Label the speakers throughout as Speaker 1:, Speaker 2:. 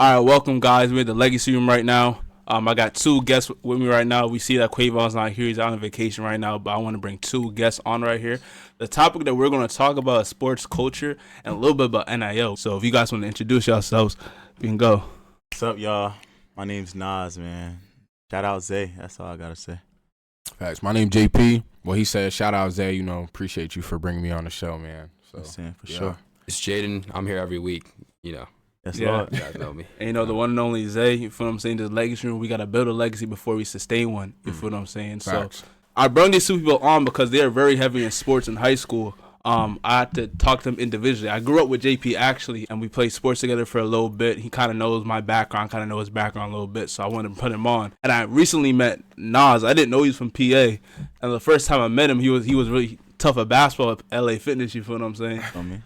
Speaker 1: All right, welcome guys. We're in the legacy room right now. I got two guests with me right now. We see that Quavon's not here; he's out on vacation right now. But I want to bring two guests on right here. The topic that we're going to talk about is sports culture and a little bit about NIL. So if you guys want to introduce yourselves, you can go.
Speaker 2: What's up, y'all? My name's Nas, man. Shout out Zay. That's all I gotta say.
Speaker 3: Facts. My name JP. Well, he said, shout out Zay. Appreciate you for bringing me on the show, man. So
Speaker 2: For sure.
Speaker 4: It's Jaden. I'm here every week.
Speaker 2: That's
Speaker 1: Yeah.
Speaker 2: Lord.
Speaker 4: You guys know me.
Speaker 1: And the one and only Zay, you feel what I'm saying? The legacy room, we got to build a legacy before we sustain one. You feel what I'm saying?
Speaker 3: Facts.
Speaker 1: So I brought these two people on because they are very heavy in sports in high school. I had to talk to them individually. I grew up with JP actually, and we played sports together for a little bit. He kind of knows my background, kind of knows his background a little bit, so I wanted to put him on. And I recently met Nas. I didn't know he was from PA, and the first time I met him, he was really tough at basketball at LA Fitness. You feel what I'm saying?
Speaker 2: Feel me?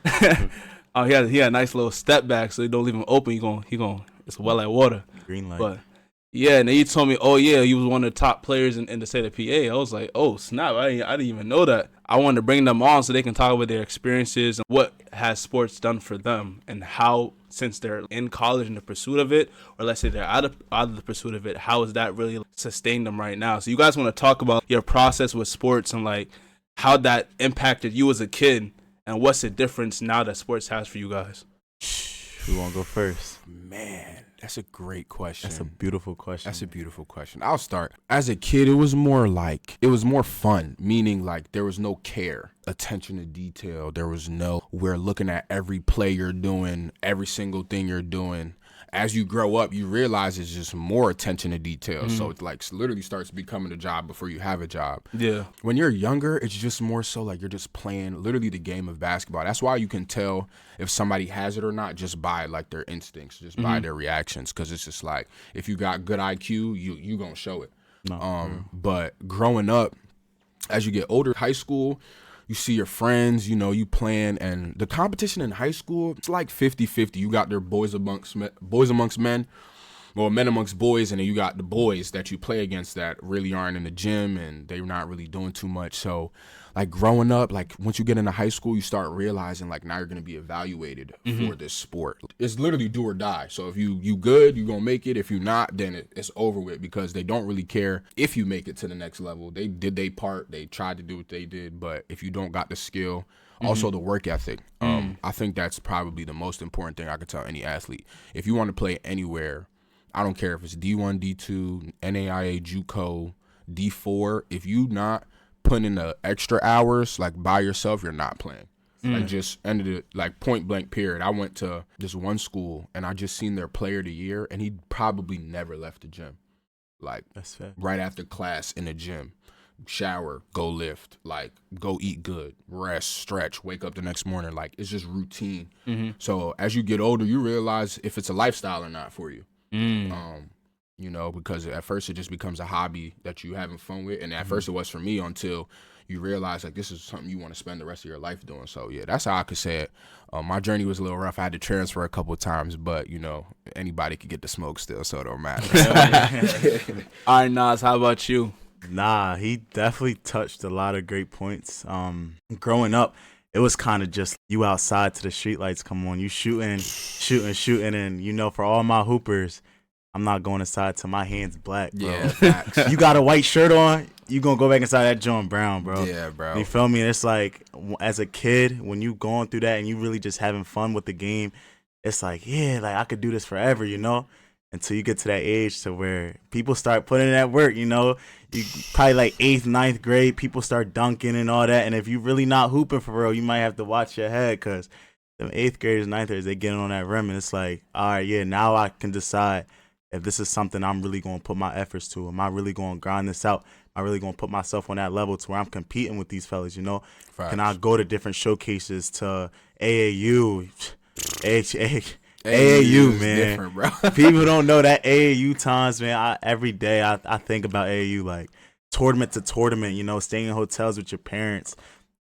Speaker 1: He had a nice little step back, so you don't leave him open. He going it's well like water.
Speaker 2: Green light.
Speaker 1: But yeah, and then he told me, oh yeah, he was one of the top players in the state of PA. I was like, oh snap, I didn't even know that. I wanted to bring them on so they can talk about their experiences and what has sports done for them and how, since they're in college in the pursuit of it, or let's say they're out of the pursuit of it, how has that really sustained them right now? So you guys want to talk about your process with sports and like how that impacted you as a kid and what's the difference now that sports has for you guys?
Speaker 2: Who wanna go first?
Speaker 3: Man, that's a great question.
Speaker 2: That's a beautiful question.
Speaker 3: That's a beautiful question. I'll start. As a kid, it was more fun, meaning like there was no care, attention to detail. There was we're looking at every play you're doing, every single thing you're doing. As you grow up, you realize it's just more attention to detail. So it's like literally starts becoming a job before you have a job.
Speaker 1: Yeah.
Speaker 3: When you're younger, it's just more so like you're just playing literally the game of basketball. That's why you can tell if somebody has it or not just by like their instincts, just by their reactions. Because it's just like if you got good IQ, you gonna show it. But growing up, as you get older, high school, you see your friends, you playing, and the competition in high school, it's like 50-50. You got their boys amongst men, or men amongst boys, and then you got the boys that you play against that really aren't in the gym, and they're not really doing too much. So, like, growing up, like, once you get into high school, you start realizing, like, now you're going to be evaluated for this sport. It's literally do or die. So if you good, you're going to make it. If you're not, then it's over with, because they don't really care if you make it to the next level. They did their part. They tried to do what they did. But if you don't got the skill, also the work ethic, I think that's probably the most important thing I could tell any athlete. If you want to play anywhere, I don't care if it's D1, D2, NAIA, JUCO, D4, if you not putting in the extra hours, like by yourself, you're not playing. Like just ended it, like point blank period. I went to this one school and I just seen their player of the year, and he probably never left the gym. Like
Speaker 2: That's fair.
Speaker 3: right after class in the gym, shower, go lift, like go eat good, rest, stretch, wake up the next morning. Like it's just routine. So as you get older, you realize if it's a lifestyle or not for you. Because at first it just becomes a hobby that you having fun with. And at first it was for me, until you realize like this is something you want to spend the rest of your life doing. So yeah, that's how I could say it. My journey was a little rough. I had to transfer a couple of times, but anybody could get the smoke still, so it don't matter.
Speaker 1: All right, Nas, how about you?
Speaker 2: Nah, he definitely touched a lot of great points. Growing up, it was kind of just you outside to the street lights come on, you shooting, and for all my hoopers, I'm not going inside till my hands black, bro.
Speaker 3: Yeah, facts.
Speaker 2: You got a white shirt on, you gonna go back inside that joint brown, bro.
Speaker 3: Yeah, bro.
Speaker 2: You feel me? And it's like, as a kid, when you going through that and you really just having fun with the game, it's like, yeah, like I could do this forever, until you get to that age to where people start putting in that work, you probably like 8th, 9th grade, people start dunking and all that. And if you really not hooping for real, you might have to watch your head, because them 8th graders, 9th graders, they getting on that rim, and it's like, all right, yeah, now I can decide if this is something I'm really going to put my efforts to. Am I really going to grind this out? Am I really going to put myself on that level to where I'm competing with these fellas,
Speaker 3: Facts.
Speaker 2: Can I go to different showcases, to AAU, AAU, man.
Speaker 3: Different, bro.
Speaker 2: People don't know that AAU times, man. Every day I think about AAU, like tournament to tournament, staying in hotels with your parents.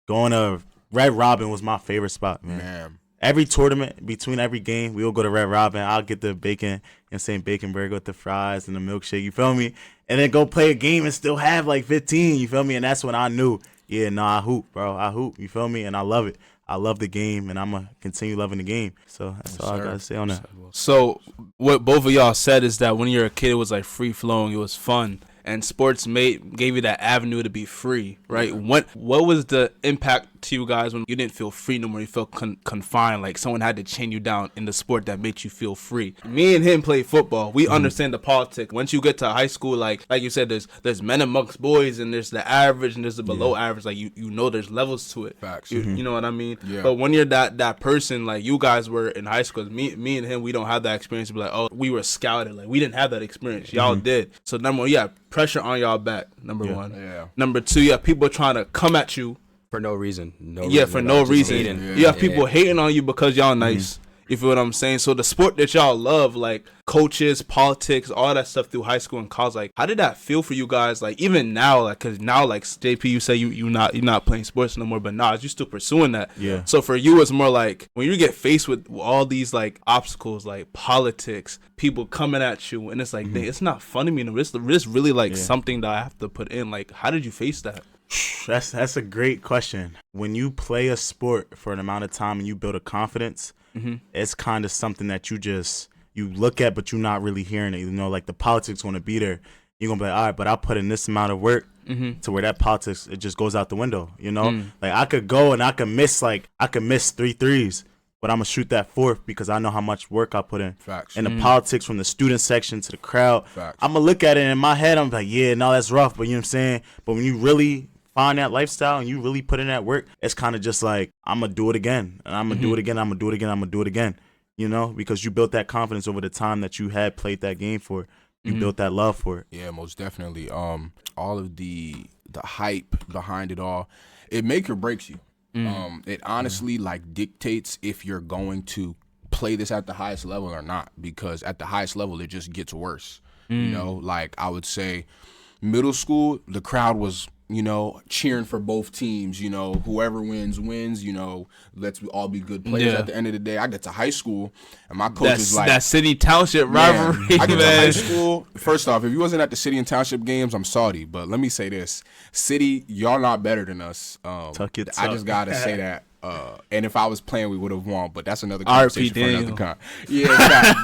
Speaker 2: Going to Red Robin was my favorite spot, man. Every tournament, between every game, we'll go to Red Robin. I'll get the bacon, bacon burger with the fries and the milkshake, you feel me? And then go play a game and still have like 15, you feel me? And that's when I knew, I hoop, bro. I hoop, you feel me? And I love it. I love the game, and I'm gonna continue loving the game. So that's all I gotta say on that.
Speaker 1: So what both of y'all said is that when you were a kid, it was like free flowing, it was fun, and sports gave you that avenue to be free, right? Yeah. What was the impact to you guys when you didn't feel free no more? You felt confined, like someone had to chain you down in the sport that made you feel free. Me and him played football. We understand the politics. Once you get to high school, like you said, there's men amongst boys, and there's the average, and there's the below average. Like you know, there's levels to it.
Speaker 3: Facts.
Speaker 1: You know what I mean?
Speaker 3: Yeah.
Speaker 1: But when you're that person, like you guys were in high school, me and him, we don't have that experience. Be like, oh, we were scouted. Like we didn't have that experience. Y'all did. So number one, pressure on y'all back. Number one.
Speaker 3: Yeah.
Speaker 1: Number two, people trying to come at you.
Speaker 4: For no reason.
Speaker 1: For no reason. You have people hating on you because y'all nice. You feel what I'm saying? So the sport that y'all love, like coaches, politics, all that stuff through high school and college, like how did that feel for you guys? Like even now, like because now, like JP, you say you're not playing sports no more, but nah, you still pursuing that.
Speaker 2: Yeah.
Speaker 1: So for you, it's more like when you get faced with all these like obstacles, like politics, people coming at you, and it's like, dang, it's not fun to me. It's really like something that I have to put in. Like, how did you face that?
Speaker 2: That's a great question. When you play a sport for an amount of time and you build a confidence, it's kind of something that you look at, but you're not really hearing it. You know, like the politics going to be there. You're going to be like, all right, but I put in this amount of work to where that politics, it just goes out the window, you know? Like I could go and I could miss 3 threes, but I'm going to shoot that fourth because I know how much work I put in.
Speaker 3: Facts.
Speaker 2: And the politics from the student section to the crowd.
Speaker 3: Facts.
Speaker 2: I'm going to look at it in my head. I'm like, yeah, no, that's rough. But you know what I'm saying? But when you really find that lifestyle and you really put in that work, it's kind of just like, I'm going to do it again. And I'm going to do it again. I'm going to do it again. I'm going to do it again. You know, because you built that confidence over the time that you had played that game for. You built that love for it.
Speaker 3: Yeah, most definitely. All of the hype behind it all, it make or breaks you. It honestly like dictates if you're going to play this at the highest level or not, because at the highest level it just gets worse. You know, like I would say middle school, the crowd was, you know, cheering for both teams, you know, whoever wins, you know, let's all be good players at the end of the day. I get to high school and my coach is like,
Speaker 1: that city township rivalry.
Speaker 3: I get to high school. First off, if you wasn't at the city and township games, I'm sorry, but let me say this. City, y'all not better than us.
Speaker 2: Tuck it
Speaker 3: I just got to say that. And if I was playing, we would have won, but that's another conversation for another con. Yeah,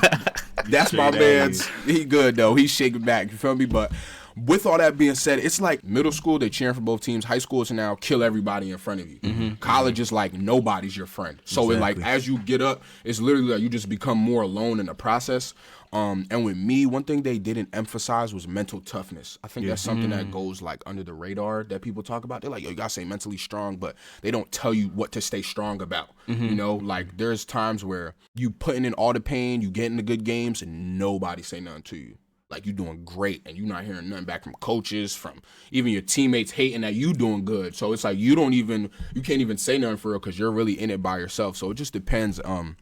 Speaker 3: that's my man's. He good, though. He's shaking back, you feel me? But with all that being said, it's like middle school, they cheering for both teams. High school is now kill everybody in front of you. College is like nobody's your friend. So it like as you get up, it's literally like you just become more alone in the process. And with me, one thing they didn't emphasize was mental toughness. I think that's something that goes like under the radar that people talk about. They're like, yo, you gotta stay mentally strong, but they don't tell you what to stay strong about. You know, like there's times where you putting in all the pain, you getting the good games, and nobody say nothing to you. Like, you're doing great, and you're not hearing nothing back from coaches, from even your teammates hating that you doing good. So it's like you can't even say nothing for real because you're really in it by yourself. So it just depends on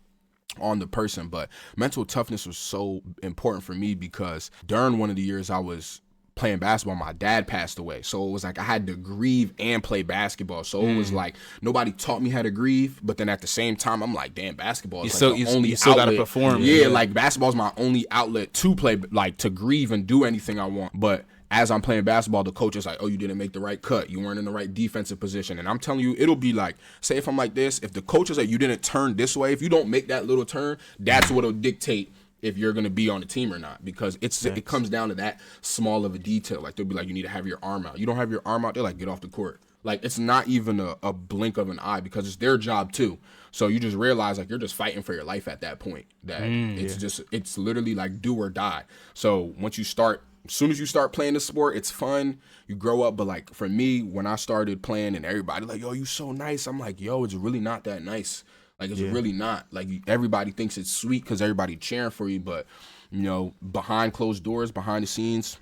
Speaker 3: the person. But mental toughness was so important for me because during one of the years I was playing basketball, my dad passed away. So it was like I had to grieve and play basketball. So it was like nobody taught me how to grieve, but then at the same time, I'm like, damn, basketball is like the only
Speaker 1: you still
Speaker 3: outlet.
Speaker 1: gotta perform.
Speaker 3: Yeah, like basketball is my only outlet to play, like to grieve and do anything I want. But as I'm playing basketball, the coach is like, oh, you didn't make the right cut. You weren't in the right defensive position. And I'm telling you, it'll be like, say if I'm like this, if the coach is like, you didn't turn this way, if you don't make that little turn, that's what'll dictate if you're going to be on the team or not, because it comes down to that small of a detail. Like they'll be like, you need to have your arm out. You don't have your arm out, they're like, get off the court. Like it's not even a blink of an eye because it's their job too. So you just realize like you're just fighting for your life at that point. That it's literally like do or die. So as soon as you start playing the sport, it's fun. You grow up. But like for me, when I started playing and everybody like, yo, you so nice. I'm like, yo, it's really not that nice. Like, it's really not. Like, everybody thinks it's sweet because everybody cheering for you. But, you know, behind closed doors, behind the scenes,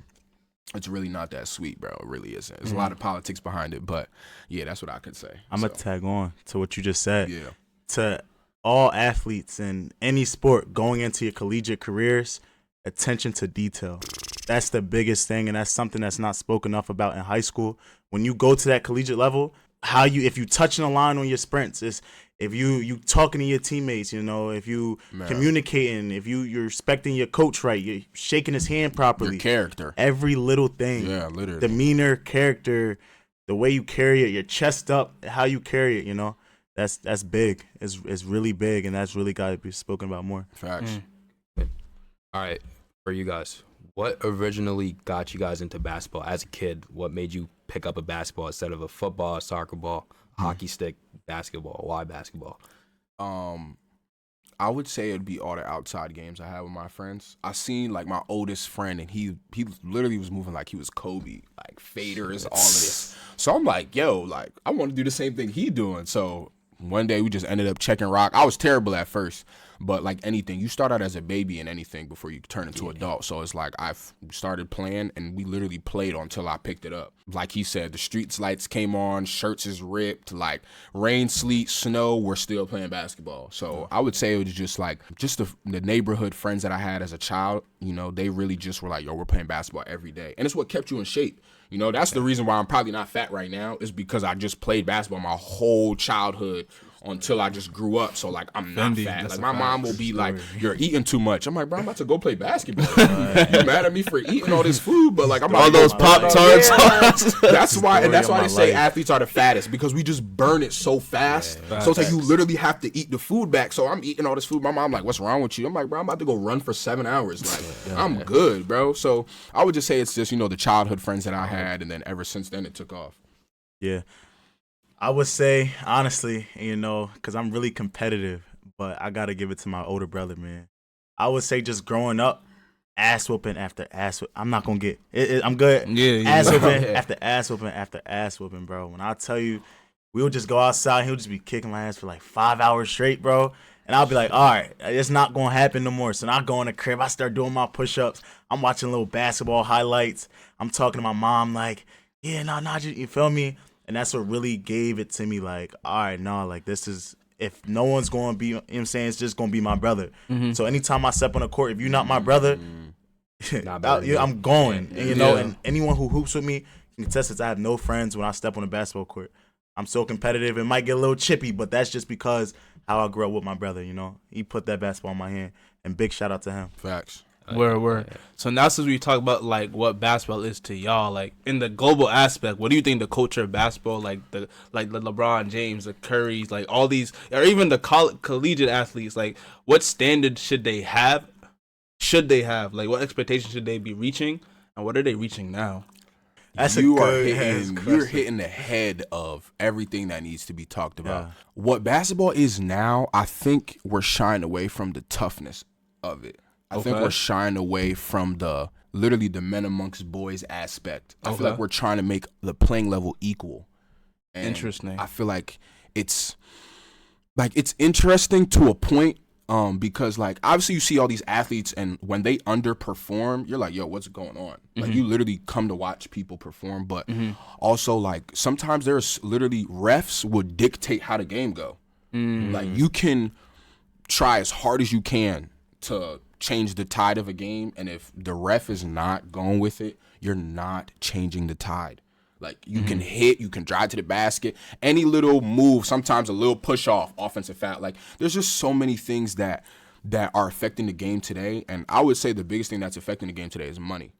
Speaker 3: it's really not that sweet, bro. It really isn't. There's a lot of politics behind it. But, yeah, that's what I could say.
Speaker 2: I'm going to tag on to what you just said.
Speaker 3: Yeah.
Speaker 2: To all athletes in any sport going into your collegiate careers, attention to detail. That's the biggest thing, and that's something that's not spoken enough about in high school. When you go to that collegiate level, if you touching a line on your sprints, if you talking to your teammates, you know, if you communicating, if you're respecting your coach right, you're shaking his hand properly.
Speaker 3: Your character.
Speaker 2: Every little thing.
Speaker 3: Yeah, literally.
Speaker 2: Demeanor, character, the way you carry it, your chest up, how you carry it, you know. that's big. It's really big, and that's really got to be spoken about more.
Speaker 3: Facts.
Speaker 4: All right, for you guys, what originally got you guys into basketball as a kid? What made you pick up a basketball instead of a football, a soccer ball, hockey stick, basketball? Why basketball?
Speaker 3: I would say it'd be all the outside games I had with my friends. I seen like my oldest friend, and he literally was moving like he was Kobe, like faders, all of this. So I'm like, yo, like I want to do the same thing he doing. So one day we just ended up checking rock. I was terrible at first, but like anything, you start out as a baby in anything before you turn into adult. So it's like I've started playing, and we literally played until I picked it up. Like he said, the streets lights came on, shirts is ripped, like rain, sleet, snow, we're still playing basketball. So I would say it was just like the neighborhood friends that I had as a child, you know, they really just were like, yo, we're playing basketball every day. And it's what kept you in shape. You know, that's the reason why I'm probably not fat right now, is because I just played basketball my whole childhood until I just grew up. So, like, I'm not fat. Like, my mom will be like, you're eating too much. I'm like, bro, I'm about to go play basketball. You're mad at me for eeting all this food, but, like, I'm
Speaker 1: all those Pop-Tarts.
Speaker 3: That's why they say athletes are the fattest, because we just burn it so fast. So it's like you literally have to eat the food back. So I'm eating all this food. My mom like, what's wrong with you? I'm like, bro, I'm about to go run for 7 hours. Like, I'm good, bro. So I would just say it's just, you know, the childhood friends that I had, and then ever since then it took off.
Speaker 2: Yeah. I would say, honestly, you know, because I'm really competitive, but I got to give it to my older brother, man. I would say just growing up, ass whooping after ass whooping. I'm not going to get it. I'm good.
Speaker 1: Yeah.
Speaker 2: Ass whooping after ass whooping after ass whooping, bro. When I tell you, we would just go outside, he'll just be kicking my ass for like 5 hours straight, bro. And I'll be like, all right, it's not going to happen no more. So now I go in the crib, I start doing my push-ups. I'm watching little basketball highlights. I'm talking to my mom like, yeah, no, you feel me? And that's what really gave it to me, like, all right, no, like, this is, if no one's going to be, you know what I'm saying, it's just going to be my brother. So anytime I step on the court, if you're not my brother, I'm going. And, you know, and anyone who hoops with me can attest that I have no friends when I step on the basketball court. I'm so competitive. It might get a little chippy, but that's just because how I grew up with my brother, you know. He put that basketball in my hand, and big shout out to him.
Speaker 3: Facts.
Speaker 1: Word. So now since we talk about like what basketball is to y'all, like in the global aspect, what do you think the culture of basketball, like the LeBron James, the Currys, like all these, or even the collegiate athletes, like what standard should they have? Like what expectations should they be reaching, and what are they reaching now?
Speaker 3: You're hitting the head of everything that needs to be talked about. Yeah. What basketball is now, I think we're shying away from the toughness of it. I think we're shying away from the men amongst boys aspect. I feel like we're trying to make the playing level equal. And
Speaker 1: interesting.
Speaker 3: I feel like it's interesting to a point, because like obviously you see all these athletes, and when they underperform, you're like, yo, what's going on? Like you literally come to watch people perform, but also like sometimes there's literally refs would dictate how the game go. Like you can try as hard as you can to change the tide of a game, and if the ref is not going with it, you're not changing the tide. Like you can hit, you can drive to the basket, any little move, sometimes a little push off, offensive foul. Like there's just so many things that are affecting the game today, and I would say the biggest thing that's affecting the game today is money.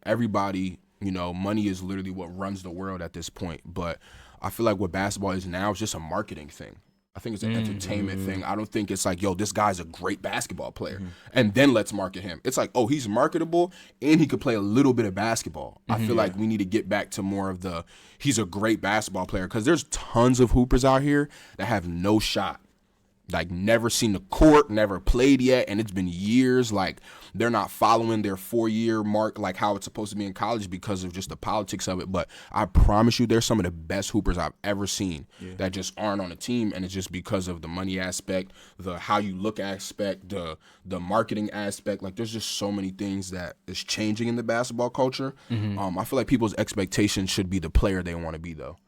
Speaker 3: Everybody, you know, money is literally what runs the world at this point, but I feel like what basketball is now is just a marketing thing. I think it's an entertainment thing. I don't think it's like, yo, this guy's a great basketball player, and then let's market him. It's like, oh, he's marketable, and he could play a little bit of basketball. I feel like we need to get back to more of he's a great basketball player, because there's tons of hoopers out here that have no shot. Like, never seen the court, never played yet, and it's been years. Like, they're not following their 4-year mark like how it's supposed to be in college because of just the politics of it. But I promise you, they're some of the best hoopers I've ever seen that just aren't on a team, and it's just because of the money aspect, the how you look aspect, the marketing aspect. Like, there's just so many things that is changing in the basketball culture. I feel like people's expectations should be the player they want to be, though,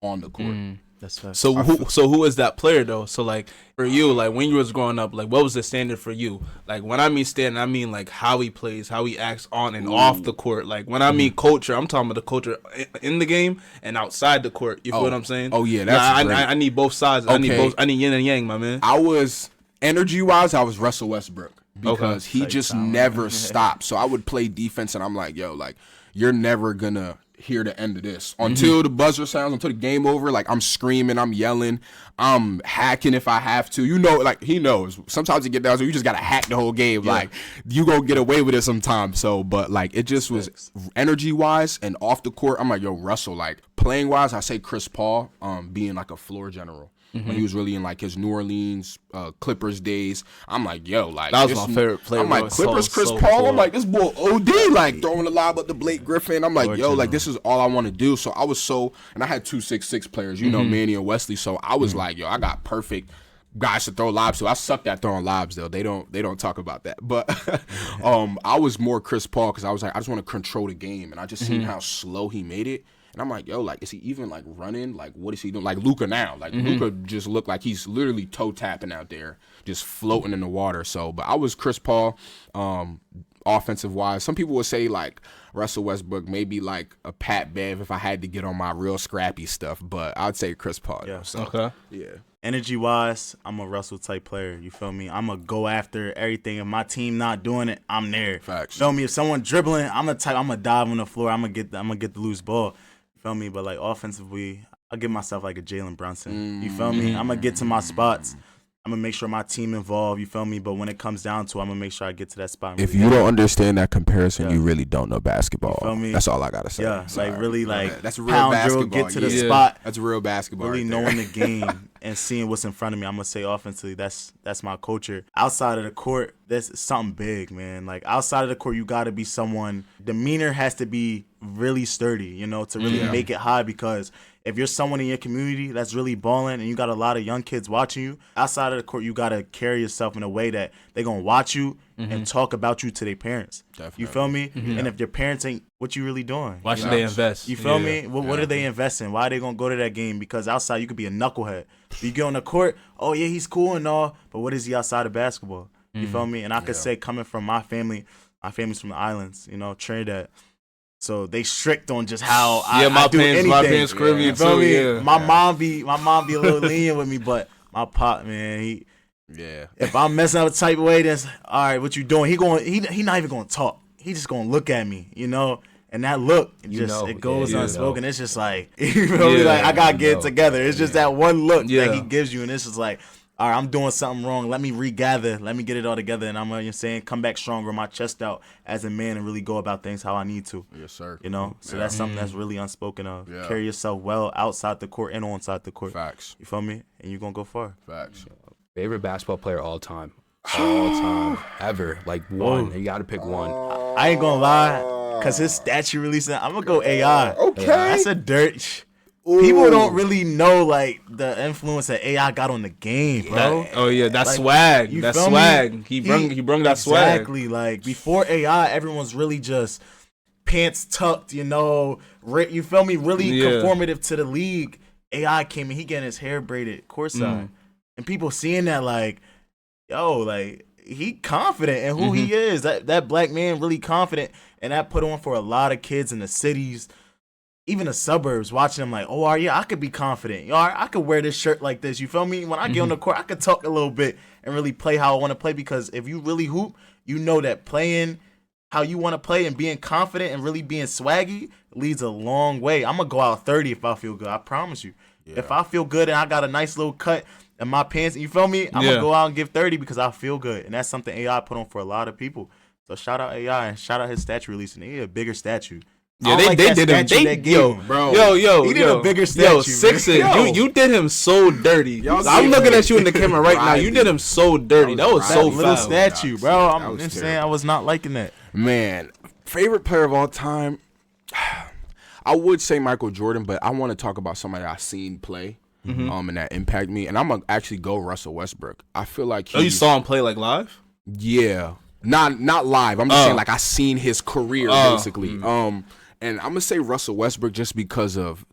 Speaker 3: on the court.
Speaker 2: That's fact.
Speaker 1: So who is that player though? So like for you, like when you was growing up, like what was the standard for you? Like when I mean standard, I mean like how he plays, how he acts on and off the court. Like when I mean culture, I'm talking about the culture in the game and outside the court. You feel what I'm saying?
Speaker 3: Oh yeah, that's great.
Speaker 1: I need both sides.
Speaker 3: Okay.
Speaker 1: I need yin and yang, my man.
Speaker 3: I was energy wise, I was Russell Westbrook because he just never stopped. So I would play defense, and I'm like, yo, like you're never gonna hear the end of this. Until the buzzer sounds, until the game over, like I'm screaming, I'm yelling, I'm hacking if I have to. You know, like he knows. Sometimes you get down, so you just gotta hack the whole game. Yeah. Like you gonna get away with it sometimes. So, but like it just was energy wise and off the court. I'm like, yo, Russell. Like playing wise, I say Chris Paul, being like a floor general. When he was really in like his New Orleans Clippers days, I'm like, yo, like
Speaker 1: that was my favorite player.
Speaker 3: I'm like Clippers, Chris Paul. I'm like this boy OD, like throwing the lob up to Blake Griffin. I'm like, yo, like this is all I want to do. So I was and I had 2-6-6 players, you know, Manny and Wesley. So I was like, yo, I got perfect guys to throw lobs to. I sucked at throwing lobs though. They don't talk about that. But I was more Chris Paul because I was like, I just want to control the game, and I just seen how slow he made it. And I'm like, yo, like, is he even, like, running? Like, what is he doing? Like, Luka now. Like, Luka just looked like he's literally toe tapping out there, just floating in the water. So, but I was Chris Paul, offensive-wise. Some people would say, like, Russell Westbrook, maybe, like, a Pat Bev if I had to get on my real scrappy stuff. But I'd say Chris Paul.
Speaker 2: Yeah.
Speaker 3: So,
Speaker 1: okay.
Speaker 3: Yeah.
Speaker 2: Energy-wise, I'm a Russell-type player. You feel me? I'm going to go after everything. If my team not doing it, I'm there.
Speaker 3: Facts.
Speaker 2: Feel me? If someone dribbling, I'm going to dive on the floor. I'm going to get the loose ball. Feel me? But like offensively, I'll give myself like a Jalen Brunson. You feel me? I'm gonna get to my spots. I'm gonna make sure my team involved. You feel me? But when it comes down to, I'm gonna make sure I get to that spot.
Speaker 3: If you don't understand that comparison, you really don't know basketball.
Speaker 2: You feel me?
Speaker 3: That's all I gotta say.
Speaker 2: Yeah,
Speaker 3: Sorry.
Speaker 2: like really like
Speaker 3: that's real
Speaker 2: pound
Speaker 3: basketball.
Speaker 2: drill, get to the spot.
Speaker 3: That's real basketball.
Speaker 2: Really
Speaker 3: right
Speaker 2: knowing the game and seeing what's in front of me. I'm gonna say offensively, that's my culture. Outside of the court, that's something big, man. Like outside of the court, you gotta be someone. Demeanor has to be really sturdy, you know, to really make it high. Because if you're someone in your community that's really balling and you got a lot of young kids watching you, outside of the court, you gotta carry yourself in a way that they're gonna watch you and talk about you to their parents.
Speaker 3: Definitely.
Speaker 2: You feel me? And if your parents ain't, what you really doing?
Speaker 1: Why should they invest?
Speaker 2: You feel me? What are they investing? Why are they gonna go to that game? Because outside you could be a knucklehead. You get on the court, oh yeah, he's cool and all, but what is he outside of basketball? You feel me? And I could say, coming from my family's from the islands, you know, Trinidad. So they strict on just how I do anything.
Speaker 1: My parents Caribbean too. Yeah.
Speaker 2: My mom be a little lenient with me, but my pop, man, if I'm messing up a type of way, then all right, what you doing? He not even gonna talk. He just gonna look at me, you know. And that look, it goes unspoken. It's just like, you feel me? Like I gotta get it together. It's just that one look that he gives you, and it's just like, all right, I'm doing something wrong. Let me regather. Let me get it all together, and I'm saying, come back stronger, my chest out as a man, and really go about things how I need to.
Speaker 3: Yes, sir.
Speaker 2: You know, so that's something that's really unspoken of. Yeah. Carry yourself well outside the court and inside the court.
Speaker 3: Facts.
Speaker 2: You feel me? And you're gonna go far.
Speaker 3: Facts.
Speaker 4: Favorite basketball player all time, ever. Like one. You got to pick one.
Speaker 2: I ain't gonna lie, cause his statue releasing. I'm gonna go AI.
Speaker 3: Okay.
Speaker 2: That's a dirt. People don't really know like the influence that AI got on the game, bro.
Speaker 1: That's swag. That's swag.
Speaker 2: Me?
Speaker 1: He brung that swag.
Speaker 2: Exactly. Like before AI, everyone's really just pants tucked, you know. You feel me? Really conformative to the league. AI came in, he getting his hair braided courtside, and people seeing that like, yo, like he confident in who he is. That black man really confident, and that put on for a lot of kids in the cities. Even the suburbs watching them like, oh, yeah, I could be confident. You know, I could wear this shirt like this. You feel me? When I get on the court, I could talk a little bit and really play how I want to play. Because if you really hoop, you know that playing how you want to play and being confident and really being swaggy leads a long way. I'm going to go out 30 if I feel good. I promise you. Yeah. If I feel good and I got a nice little cut in my pants, you feel me? I'm going to go out and give 30 because I feel good. And that's something AI put on for a lot of people. So shout out AI and shout out his statue releasing. He a bigger statue.
Speaker 1: Yeah, they did him. He did a bigger statue. Yo, Sixes, you did him so dirty. I'm looking at you in the camera right now. You did him so dirty. That was so
Speaker 2: little
Speaker 1: foul.
Speaker 2: statue, bro. I'm just saying, I was not liking that.
Speaker 3: Man, favorite player of all time. I would say Michael Jordan, but I want to talk about somebody I seen play, and that impact me. And I'm gonna actually go Russell Westbrook. I feel like
Speaker 1: you saw him play like live?
Speaker 3: Yeah, not live. I'm just saying like I seen his career basically. And I'm gonna say Russell Westbrook just because of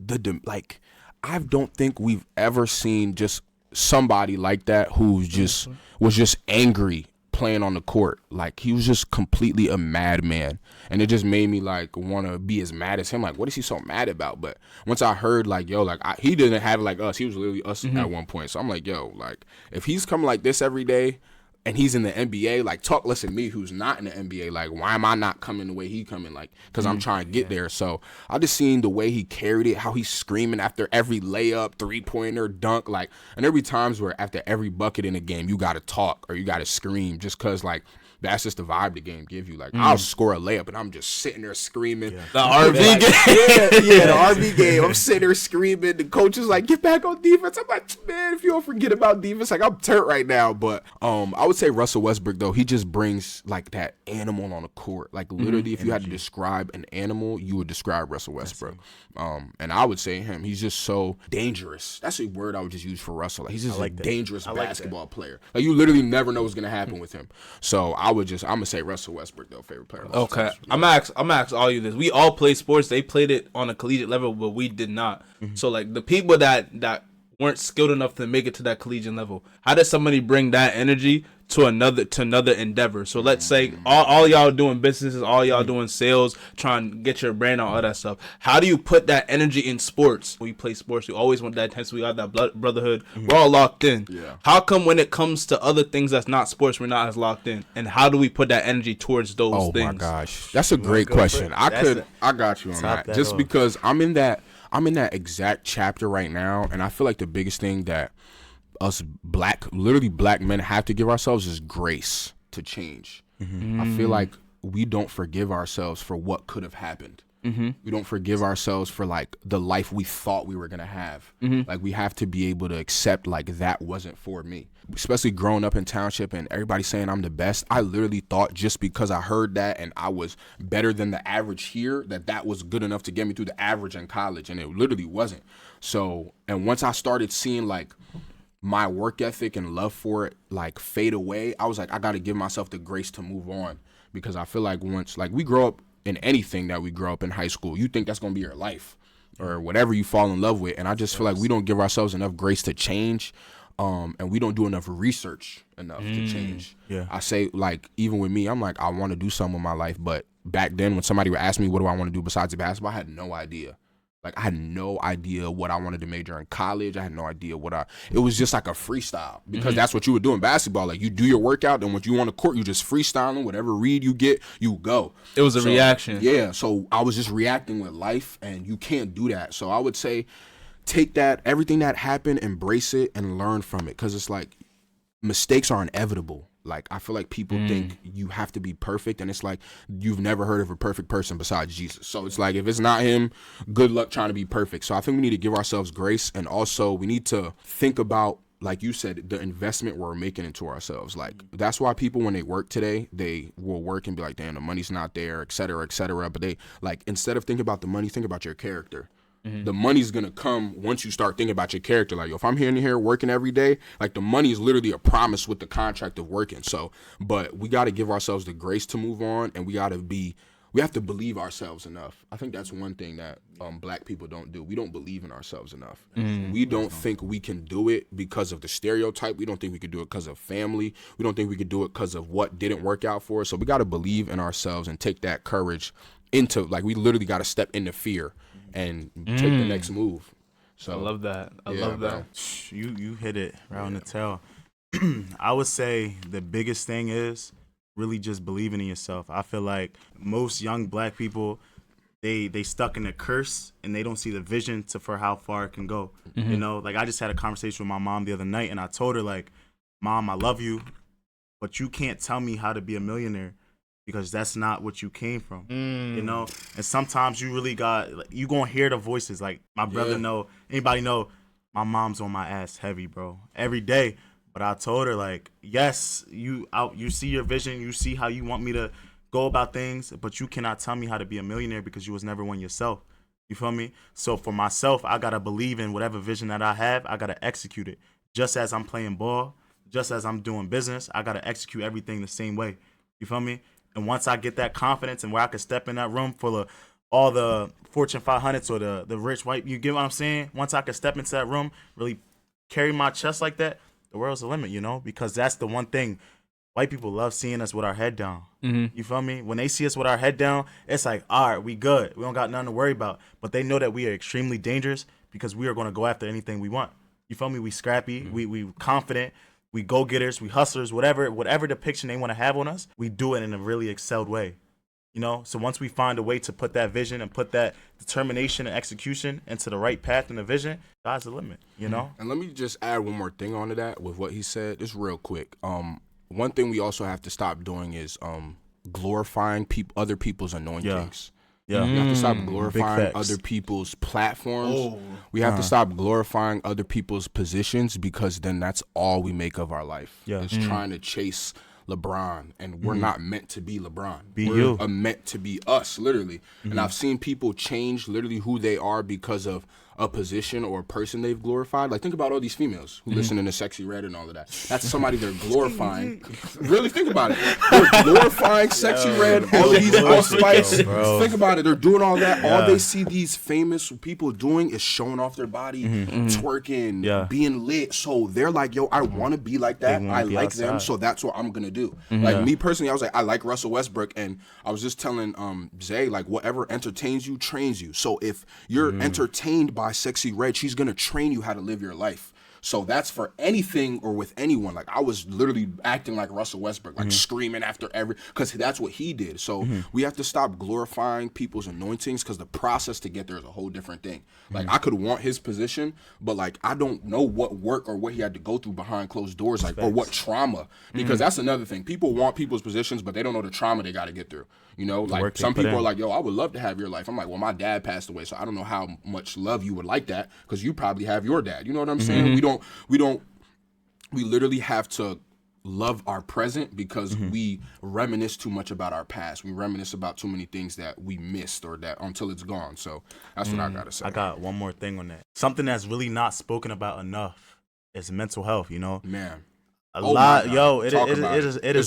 Speaker 3: I don't think we've ever seen just somebody like that who just was just angry playing on the court. Like he was just completely a madman, and it just made me like want to be as mad as him. Like, what is he so mad about? But once I heard like, yo, like he didn't have it like us. He was literally us at one point. So I'm like, yo, like if he's coming like this every day, and he's in the NBA. Like, talk less than me, who's not in the NBA. Like, why am I not coming the way he coming? Like, because I'm trying to get there. So I just seen the way he carried it, how he's screaming after every layup, 3-pointer, dunk. Like, and there be times where after every bucket in a game, you got to talk or you got to scream just because, like, that's just the vibe the game give you. Like, I'll score a layup and I'm just sitting there screaming.
Speaker 2: Yeah.
Speaker 1: The RV game.
Speaker 3: Yeah, the RV game. I'm sitting there screaming. The coach is like, get back on defense. I'm like, man, if you don't forget about defense, like, I'm turned right now. But I would say Russell Westbrook, though, he just brings, like, that animal on the court. Like, literally, if you had to describe an animal, you would describe Russell Westbrook. And I would say him. He's just so dangerous. That's a word I would just use for Russell. Like, he's just a dangerous basketball player. Like, you literally never know what's going to happen with him. So I'm going to say Russell Westbrook, though, favorite player.
Speaker 1: Okay. I'm going to ask all you this. We all play sports. They played it on a collegiate level, but we did not. So, like, the people that weren't skilled enough to make it to that collegiate level, how does somebody bring that energy to another endeavor? So let's say all y'all doing businesses, all y'all doing sales, trying to get your brand on, all that stuff. How do you put that energy in sports? We play sports, we always want that intensity, we got that brotherhood. We're all locked in. Yeah. How come when it comes to other things that's not sports, we're not as locked in? And how do we put that energy towards those things? Oh my
Speaker 3: gosh, that's a great question. I got you on that. Just because I'm in that exact chapter right now, and I feel like the biggest thing that us black men have to give ourselves is grace to change. I feel like we don't forgive ourselves for what could have happened. We don't forgive ourselves for, like, the life we thought we were gonna have. Like, we have to be able to accept, like, that wasn't for me. Especially growing up in township and everybody saying I'm the best, I literally thought just because I heard that and I was better than the average here, that was good enough to get me through the average in college, and it literally wasn't. So, and once I started seeing, like, my work ethic and love for it, like, fade away, I was like, I got to give myself the grace to move on, because I feel like once, like, we grow up in anything that we grow up in high school, you think that's going to be your life or whatever you fall in love with. And I just feel like we don't give ourselves enough grace to change. And we don't do enough research enough to change. Yeah. I say, like, even with me, I'm like, I want to do something with my life. But back then, when somebody would ask me, what do I want to do besides basketball? I had no idea. Like, I had no idea what I wanted to major in college. I had no idea it was just like a freestyle, because that's what you would do in basketball. Like, you do your workout, and when you on the court, you just freestyling. Whatever read you get, you go.
Speaker 1: It was a reaction.
Speaker 3: Yeah, so I was just reacting with life, and you can't do that. So I would say take that, everything that happened, embrace it, and learn from it, because it's like mistakes are inevitable. Like, I feel like people think you have to be perfect, and it's like you've never heard of a perfect person besides Jesus. So it's like, if it's not him, good luck trying to be perfect. So I think we need to give ourselves grace, and also we need to think about, like you said, the investment we're making into ourselves. Like, that's why people, when they work today, they will work and be like, damn, the money's not there, et cetera, et cetera. But they, like, instead of thinking about the money, think about your character. The money's going to come once you start thinking about your character. Like, yo, if I'm here working every day, like, the money is literally a promise with the contract of working. So, but we got to give ourselves the grace to move on, and we have to believe ourselves enough. I think that's one thing that black people don't do. We don't believe in ourselves enough. We don't think we can do it because of the stereotype. We don't think we could do it because of family. We don't think we could do it because of what didn't work out for us. So we got to believe in ourselves and take that courage into, like, we literally got to step into fear and take the next move. So
Speaker 1: I love that. I love that.
Speaker 2: You hit it right on the tail. I would say the biggest thing is really just believing in yourself. I feel like most young black people, they stuck in a curse, and they don't see the vision for how far it can go. You know, like, I just had a conversation with my mom the other night, and I told her, like, Mom, I love you, but you can't tell me how to be a millionaire, because that's not what you came from, you know? And sometimes you really you gonna hear the voices. Like, my brother anybody know, my mom's on my ass heavy, bro, every day. But I told her, like, yes, you see your vision, you see how you want me to go about things, but you cannot tell me how to be a millionaire, because you was never one yourself. You feel me? So for myself, I gotta believe in whatever vision that I have. I gotta execute it. Just as I'm playing ball, just as I'm doing business, I gotta execute everything the same way. You feel me? And once I get that confidence, and where I can step in that room full of all the Fortune 500s or the rich white, you get what I'm saying? Once I can step into that room, really carry my chest like that, the world's the limit, you know? Because that's the one thing. White people love seeing us with our head down. You feel me? When they see us with our head down, it's like, all right, we good. We don't got nothing to worry about. But they know that we are extremely dangerous, because we are going to go after anything we want. You feel me? We scrappy. We confident. we go-getters, we hustlers, whatever depiction they want to have on us, we do it in a really excelled way. You know, so once we find a way to put that vision and put that determination and execution into the right path and the vision, sky's the limit, you know?
Speaker 3: And let me just add one more thing onto that with what he said, just real quick. One thing we also have to stop doing is glorifying other people's anointings.
Speaker 2: Yeah.
Speaker 3: We have to stop glorifying other people's platforms. We have to stop glorifying other people's positions, because then that's all we make of our life.
Speaker 2: Yeah.
Speaker 3: Is trying to chase LeBron, and we're not meant to be LeBron.
Speaker 2: We're
Speaker 3: Meant to be us, literally. And I've seen people change literally who they are because of a position or a person they've glorified. Like, think about all these females who listen to Sexy Red and all of that. That's somebody they're glorifying. Really think about it. They're glorifying Sexy Red, all of these Allspice. Think about it. They're doing all that. Yeah. All they see these famous people doing is showing off their body, twerking, being lit. So they're like, yo, I want to be like that. I like them, so that's what I'm going to do. Like, me personally, I was like, I like Russell Westbrook, and I was just telling Zay, like, whatever entertains you, trains you. So if you're entertained by Sexy Red, she's gonna train you how to live your life. So that's for anything or with anyone. Like, I was literally acting like Russell Westbrook, like screaming after because that's what he did. So we have to stop glorifying people's anointings, because the process to get there is a whole different thing. Like, I could want his position, but like, I don't know what work or what he had to go through behind closed doors, like, or what trauma, because that's another thing. People want people's positions, but they don't know the trauma they got to get through. You know, like, some people are like, yo, I would love to have your life. I'm like, well, my dad passed away, so I don't know how much love you would like that, because you probably have your dad. You know what I'm saying? We literally have to love our present, because we reminisce too much about our past. We reminisce about too many things that we missed, or that until it's gone. So that's what I gotta say.
Speaker 2: I got one more thing on that. Something that's really not spoken about enough is mental health, you know?
Speaker 3: Man.
Speaker 2: It is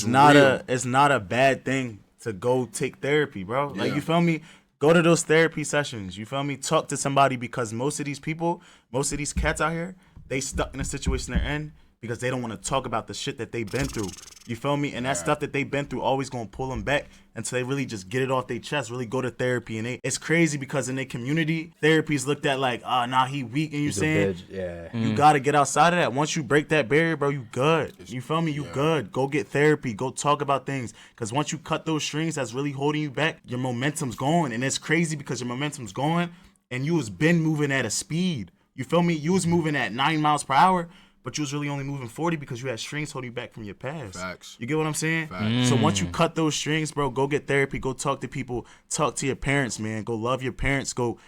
Speaker 2: not
Speaker 3: real.
Speaker 2: it's not a bad thing to go take therapy, bro. Like, you feel me? Go to those therapy sessions. You feel me? Talk to somebody, because most of these people, most of these cats out here, they stuck in a situation they're in because they don't want to talk about the shit that they've been through. You feel me? And that stuff that they've been through always gonna pull them back until they really just get it off their chest, really go to therapy. And it's crazy, because in their community, therapy is looked at like, nah, he weak. And you saying, you gotta get outside of that. Once you break that barrier, bro, you good. You feel me? You good. Go get therapy. Go talk about things. Because once you cut those strings that's really holding you back, your momentum's going. And it's crazy, because your momentum's going, and you was been moving at a speed. You feel me? You was moving at 9 miles per hour, but you was really only moving 40 because you had strings holding you back from your past.
Speaker 3: Facts.
Speaker 2: You get what I'm saying? So once you cut those strings, bro, go get therapy. Go talk to people. Talk to your parents, man. Go love your parents. Go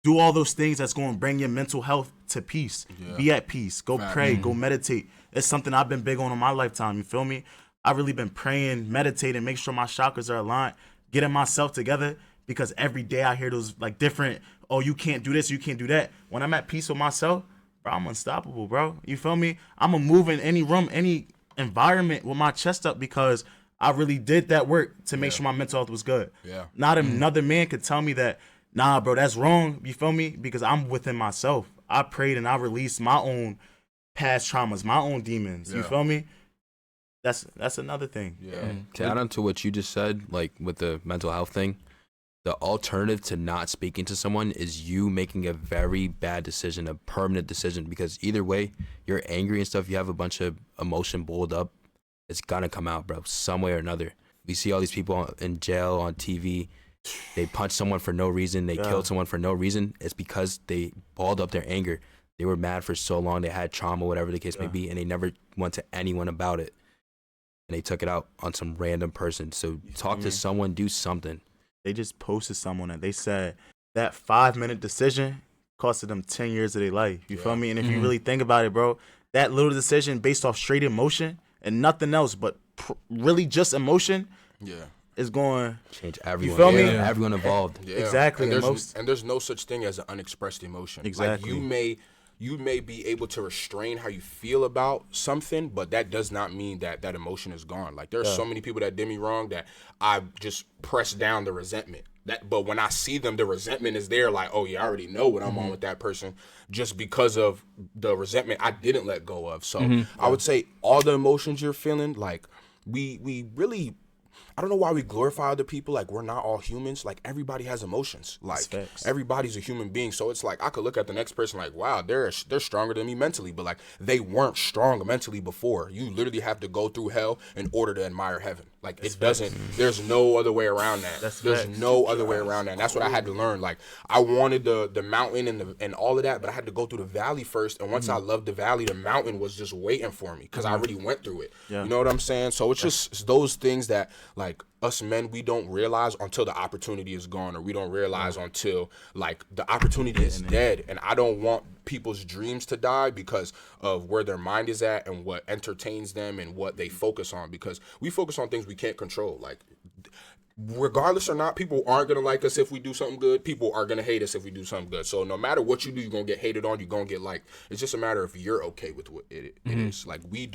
Speaker 2: do all those things that's going to bring your mental health to peace. Be at peace. Go pray. Go meditate. It's something I've been big on in my lifetime. You feel me? I've really been praying, meditating, make sure my chakras are aligned, getting myself together, because every day I hear those like different, oh, you can't do this, you can't do that. When I'm at peace with myself, bro, I'm unstoppable, bro. You feel me? I'm going to move in any room, any environment with my chest up, because I really did that work to make sure my mental health was good. Not another man could tell me that, nah, bro, that's wrong. You feel me? Because I'm within myself. I prayed and I released my own past traumas, my own demons. You feel me? That's another thing.
Speaker 4: To add on to what you just said, like with the mental health thing, the alternative to not speaking to someone is you making a very bad decision, a permanent decision, because either way, you're angry and stuff, you have a bunch of emotion boiled up, it's gonna come out, bro, some way or another. We see all these people in jail on TV, they punch someone for no reason, they killed someone for no reason. It's because they balled up their anger. They were mad for so long, they had trauma, whatever the case may be, and they never went to anyone about it. And they took it out on some random person. So talk to someone, do something.
Speaker 2: They just posted someone and they said that 5-minute decision costed them 10 years of their life. You feel me? And if you really think about it, bro, that little decision based off straight emotion and nothing else but really just emotion is going to
Speaker 4: change everyone.
Speaker 2: You feel me?
Speaker 4: Everyone involved.
Speaker 2: Exactly.
Speaker 3: And there's no such thing as an unexpressed emotion.
Speaker 2: Exactly.
Speaker 3: Like, you may be able to restrain how you feel about something, but that does not mean that that emotion is gone. Like, there are so many people that did me wrong that I just pressed down the resentment. But when I see them, the resentment is there. Like, oh yeah, I already know what I'm on with that person, just because of the resentment I didn't let go of. So I would say all the emotions you're feeling, like we really I don't know why we glorify other people. Like, we're not all humans. Like, everybody has emotions. Like,
Speaker 2: facts.
Speaker 3: everybody's a human being. So it's like, I could look at the next person like, wow, they're stronger than me mentally. But, like, they weren't strong mentally before. You literally have to go through hell in order to admire heaven. Like, it doesn't, there's no other way around that. There's no other way around that. And that's what I had to learn. Like, I wanted the mountain and all of that, but I had to go through the valley first. And once I loved the valley, the mountain was just waiting for me because I already went through it. Yeah. You know what I'm saying? So it's just it's those things that, like, us men, we don't realize until the opportunity is gone, or we don't realize until, like, the opportunity is dead. And I don't want people's dreams to die because of where their mind is at and what entertains them and what they focus on, because we focus on things we can't control. Like, regardless or not, people aren't going to like us if we do something good. People are going to hate us if we do something good. So no matter what you do, you're going to get hated on, you're going to get liked. It's just a matter if you're okay with what it is. Like, we're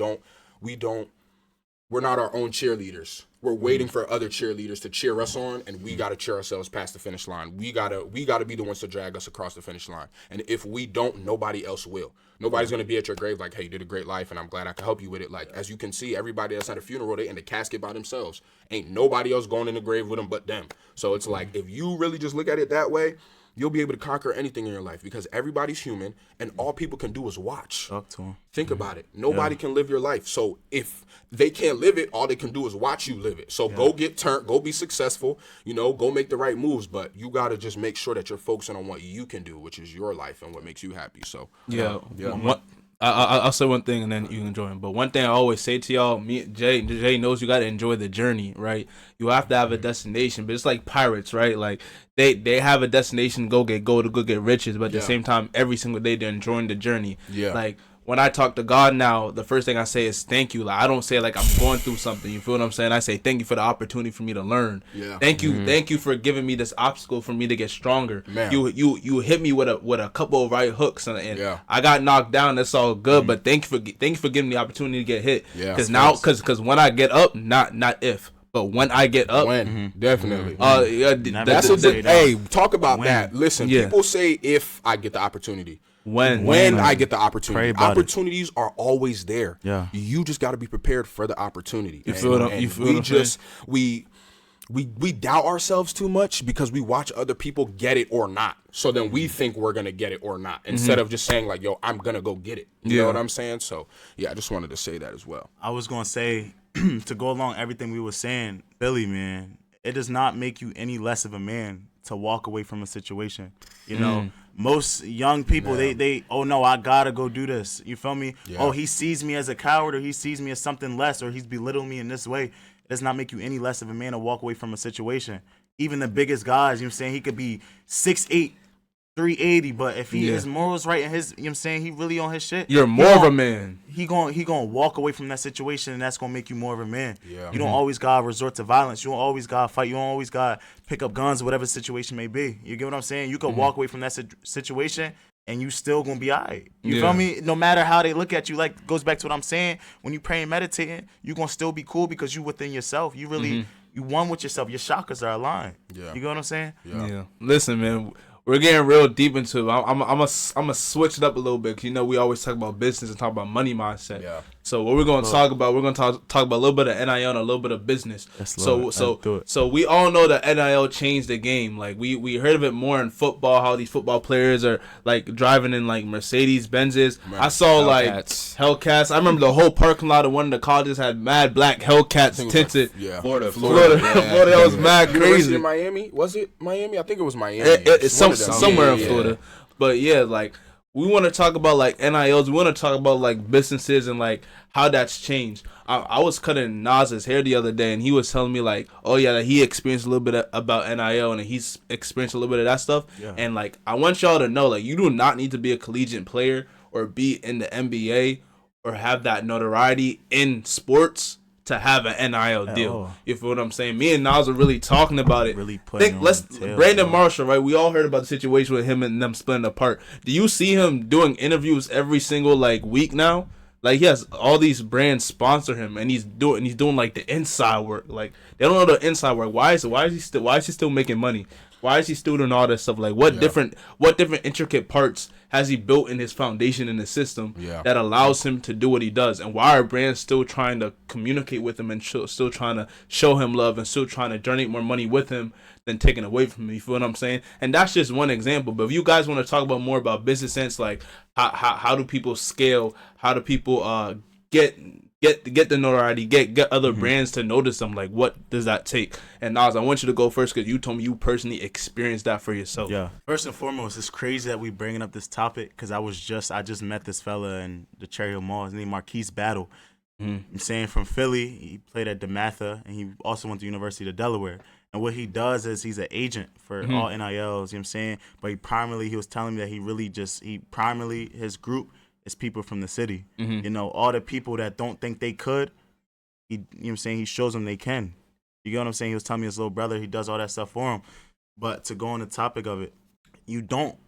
Speaker 3: not our own cheerleaders. We're waiting for other cheerleaders to cheer us on, and we got to cheer ourselves past the finish line. We gotta be the ones to drag us across the finish line. And if we don't, nobody else will. Nobody's going to be at your grave like, hey, you did a great life, and I'm glad I could help you with it. Like, as you can see, everybody that's at a funeral, they in the casket by themselves. Ain't nobody else going in the grave with them but them. So it's like, if you really just look at it that way, you'll be able to conquer anything in your life, because everybody's human, and all people can do is watch.
Speaker 2: Talk to them.
Speaker 3: Think about it. Nobody can live your life. So if they can't live it, all they can do is watch you live it. So go get turned, go be successful, go make the right moves, but you got to just make sure that you're focusing on what you can do, which is your life and what makes you happy. So
Speaker 1: I'll say one thing and then you can join. But one thing I always say to y'all, Jay knows you got to enjoy the journey, right? You have to have a destination, but it's like pirates, right? Like they have a destination, go get gold, to go get riches, but at the same time, every single day they're enjoying the journey. Yeah. Like, when I talk to God now, the first thing I say is thank you. Like, I don't say like I'm going through something. You feel what I'm saying? I say thank you for the opportunity for me to learn. Yeah. Thank you for giving me this obstacle for me to get stronger. Man. You hit me with a couple of right hooks and I got knocked down. That's all good. But thank you for giving me the opportunity to get hit. Yeah. Because when I get up, not if. But when I get up,
Speaker 3: definitely. Hey, talk about that. Listen, people say if I get the opportunity. When I get the opportunity, opportunities are always there. Yeah, you just got to be prepared for the opportunity. We doubt ourselves too much because we watch other people get it or not. So then we think we're gonna get it or not, instead of just saying like, "Yo, I'm gonna go get it." You know what I'm saying? So yeah, I just wanted to say that as well.
Speaker 2: I was gonna say to go along everything we were saying, Billy, man, it does not make you any less of a man to walk away from a situation. Most young people, they oh no, I gotta go do this. You feel me? Yeah. Oh, he sees me as a coward, or he sees me as something less, or he's belittling me in this way. It does not make you any less of a man to walk away from a situation. Even the biggest guys, you know what I'm saying, he could be 6'8", 380, but if his morals right and his, you know what I'm saying, he really on his shit.
Speaker 1: You're more of a man.
Speaker 2: He gonna walk away from that situation, and that's gonna make you more of a man. Yeah. You don't always gotta resort to violence. You don't always gotta fight. You don't always gotta pick up guns, whatever the situation may be. You get what I'm saying? You can walk away from that situation, and you still gonna be alright. You feel me? No matter how they look at you, like, goes back to what I'm saying. When you pray and meditating, you gonna still be cool because you within yourself. You really you one with yourself. Your chakras are aligned. Yeah. You get what I'm saying?
Speaker 1: Yeah. Listen, man. We're getting real deep into it. I'm a switch it up a little bit, because we always talk about business and talk about money mindset. Yeah. So what we're going to talk about, talk about a little bit of NIL and a little bit of business. So we all know that NIL changed the game. Like, we heard of it more in football, how these football players are like driving in like Mercedes Benzes. I saw Hellcats. I remember the whole parking lot of one of the colleges had mad black Hellcats tinted.
Speaker 3: Like,
Speaker 1: Florida. That was mad crazy.
Speaker 3: In Miami? Was it Miami? I think it was Miami.
Speaker 1: It's somewhere in Florida. But yeah, like, we want to talk about like NILs. We want to talk about like businesses and like how that's changed. I was cutting Nas's hair the other day, and he was telling me like, oh yeah, that he experienced a little bit about NIL, and he's experienced a little bit of that stuff. Yeah. And like, I want y'all to know, like, you do not need to be a collegiate player or be in the NBA or have that notoriety in sports to have an NIL deal. You feel what I'm saying? Me and Nas are really talking about it.
Speaker 2: Really putting
Speaker 1: Brandon Marshall, right? We all heard about the situation with him and them splitting apart. Do you see him doing interviews every single like week now? Like, he has all these brands sponsor him, and he's doing like the inside work. Like, they don't know the inside work. Why is he still making money? Why is he still doing all that stuff? Like, what different intricate parts has he built in his foundation in the system that allows him to do what he does? And why are brands still trying to communicate with him and still trying to show him love and still trying to generate more money with him than taking away from him? You feel what I'm saying? And that's just one example. But if you guys want to talk about more about business sense, like how do people scale? How do people get the notoriety, get other brands to notice them? Like, what does that take? And Nas, I want you to go first because you told me you personally experienced that for yourself.
Speaker 2: Yeah. First and foremost, it's crazy that we bringing up this topic because I just met this fella in the Cherry Hill Mall. His name Marquise Battle. I'm saying from Philly. He played at DeMatha and he also went to University of Delaware. And what he does is he's an agent for all NILs. You know what I'm saying? But he was telling me that his group is people from the city. You know, all the people that don't think they could, you know what I'm saying, he shows them they can. You get what I'm saying? He was telling me his little brother, he does all that stuff for him. But to go on the topic of it, you don't